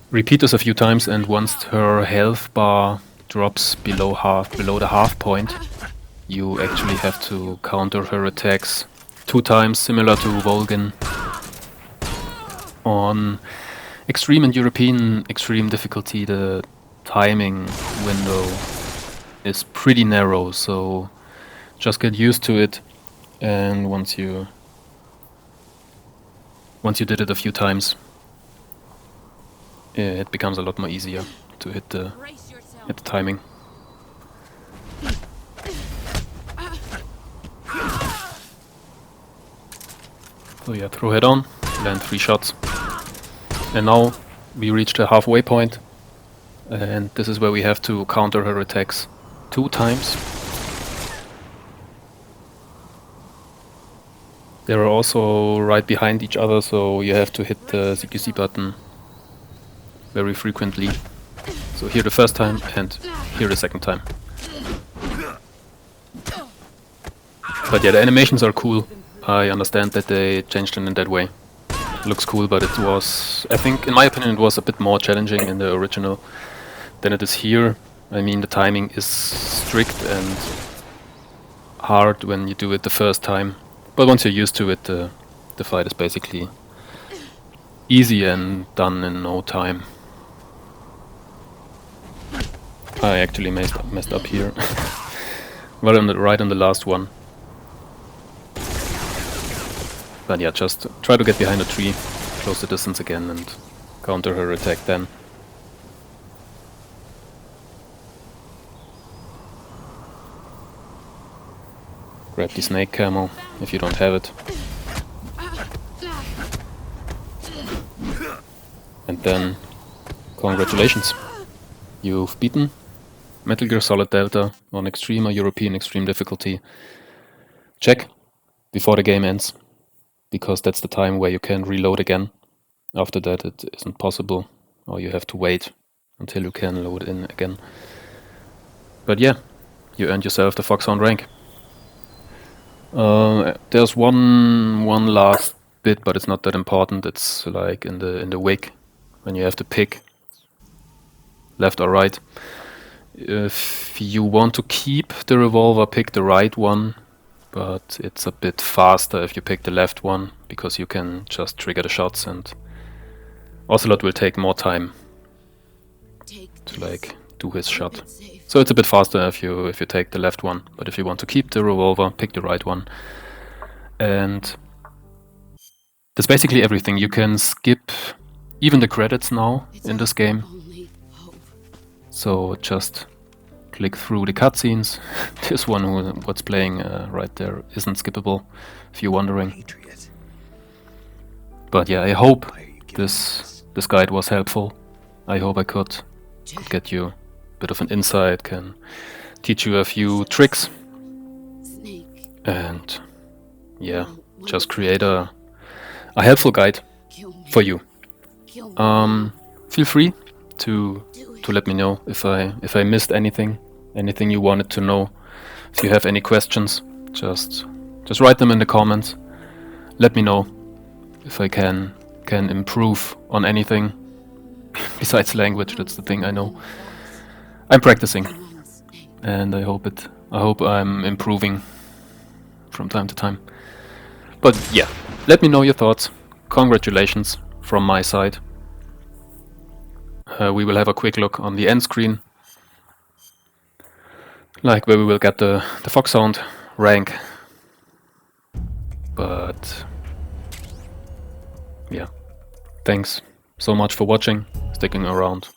Repeat this a few times, and once her health bar drops below the half point, you actually have to counter her attacks 2 times, similar to Volgin. On Extreme and European Extreme difficulty, the timing window is pretty narrow, so just get used to it, and once you did it a few times, it becomes a lot more easier to hit the timing. So yeah, throw head on, land 3 shots. And now we reached the halfway point, and this is where we have to counter her attacks 2 times. They are also right behind each other, so you have to hit the CQC button very frequently. So here the first time and here the second time. But yeah, the animations are cool. I understand that they changed it in that way. It looks cool, but it was, I think, in my opinion, it was a bit more challenging in the original than it is here. I mean, the timing is strict and hard when you do it the first time. But once you're used to it, the fight is basically easy and done in no time. I actually messed up here. right on the last one. But yeah, just try to get behind a tree, close the distance again, and counter her attack then. Grab the snake camo if you don't have it. And then, congratulations! You've beaten Metal Gear Solid Delta on Extreme or European Extreme difficulty. Check before the game ends, because that's the time where you can reload again. After that it isn't possible, or you have to wait until you can load in again. But yeah, you earned yourself the FOXHOUND rank. There's one last bit, but it's not that important. It's like in the wig, when you have to pick left or right. If you want to keep the revolver, pick the right one, but it's a bit faster if you pick the left one, because you can just trigger the shots, and Ocelot will take more time to like do his shot. So it's a bit faster if you take the left one, but if you want to keep the revolver, pick the right one. And that's basically everything. You can skip even the credits now in this game. So just click through the cutscenes. This one what's playing right there isn't skippable, if you're wondering. Patriot. But yeah, I hope this guide was helpful. I hope I could get you a bit of an insight, can teach you a few tricks, and yeah, just create a helpful guide for you. Feel free to let me know if I missed anything you wanted to know. If you have any questions, just write them in the comments. Let me know if I can improve on anything besides language. That's the thing I know. I'm practicing, and I hope I'm improving from time to time. But yeah, let me know your thoughts. Congratulations from my side. We will have a quick look on the end screen, like where we will get the FOXHOUND rank. But yeah, thanks so much for watching, sticking around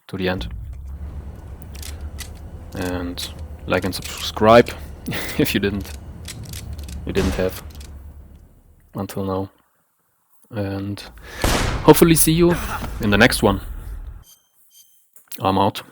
to the end, and like and subscribe if you didn't have until now, and hopefully see you in the next one. I'm out.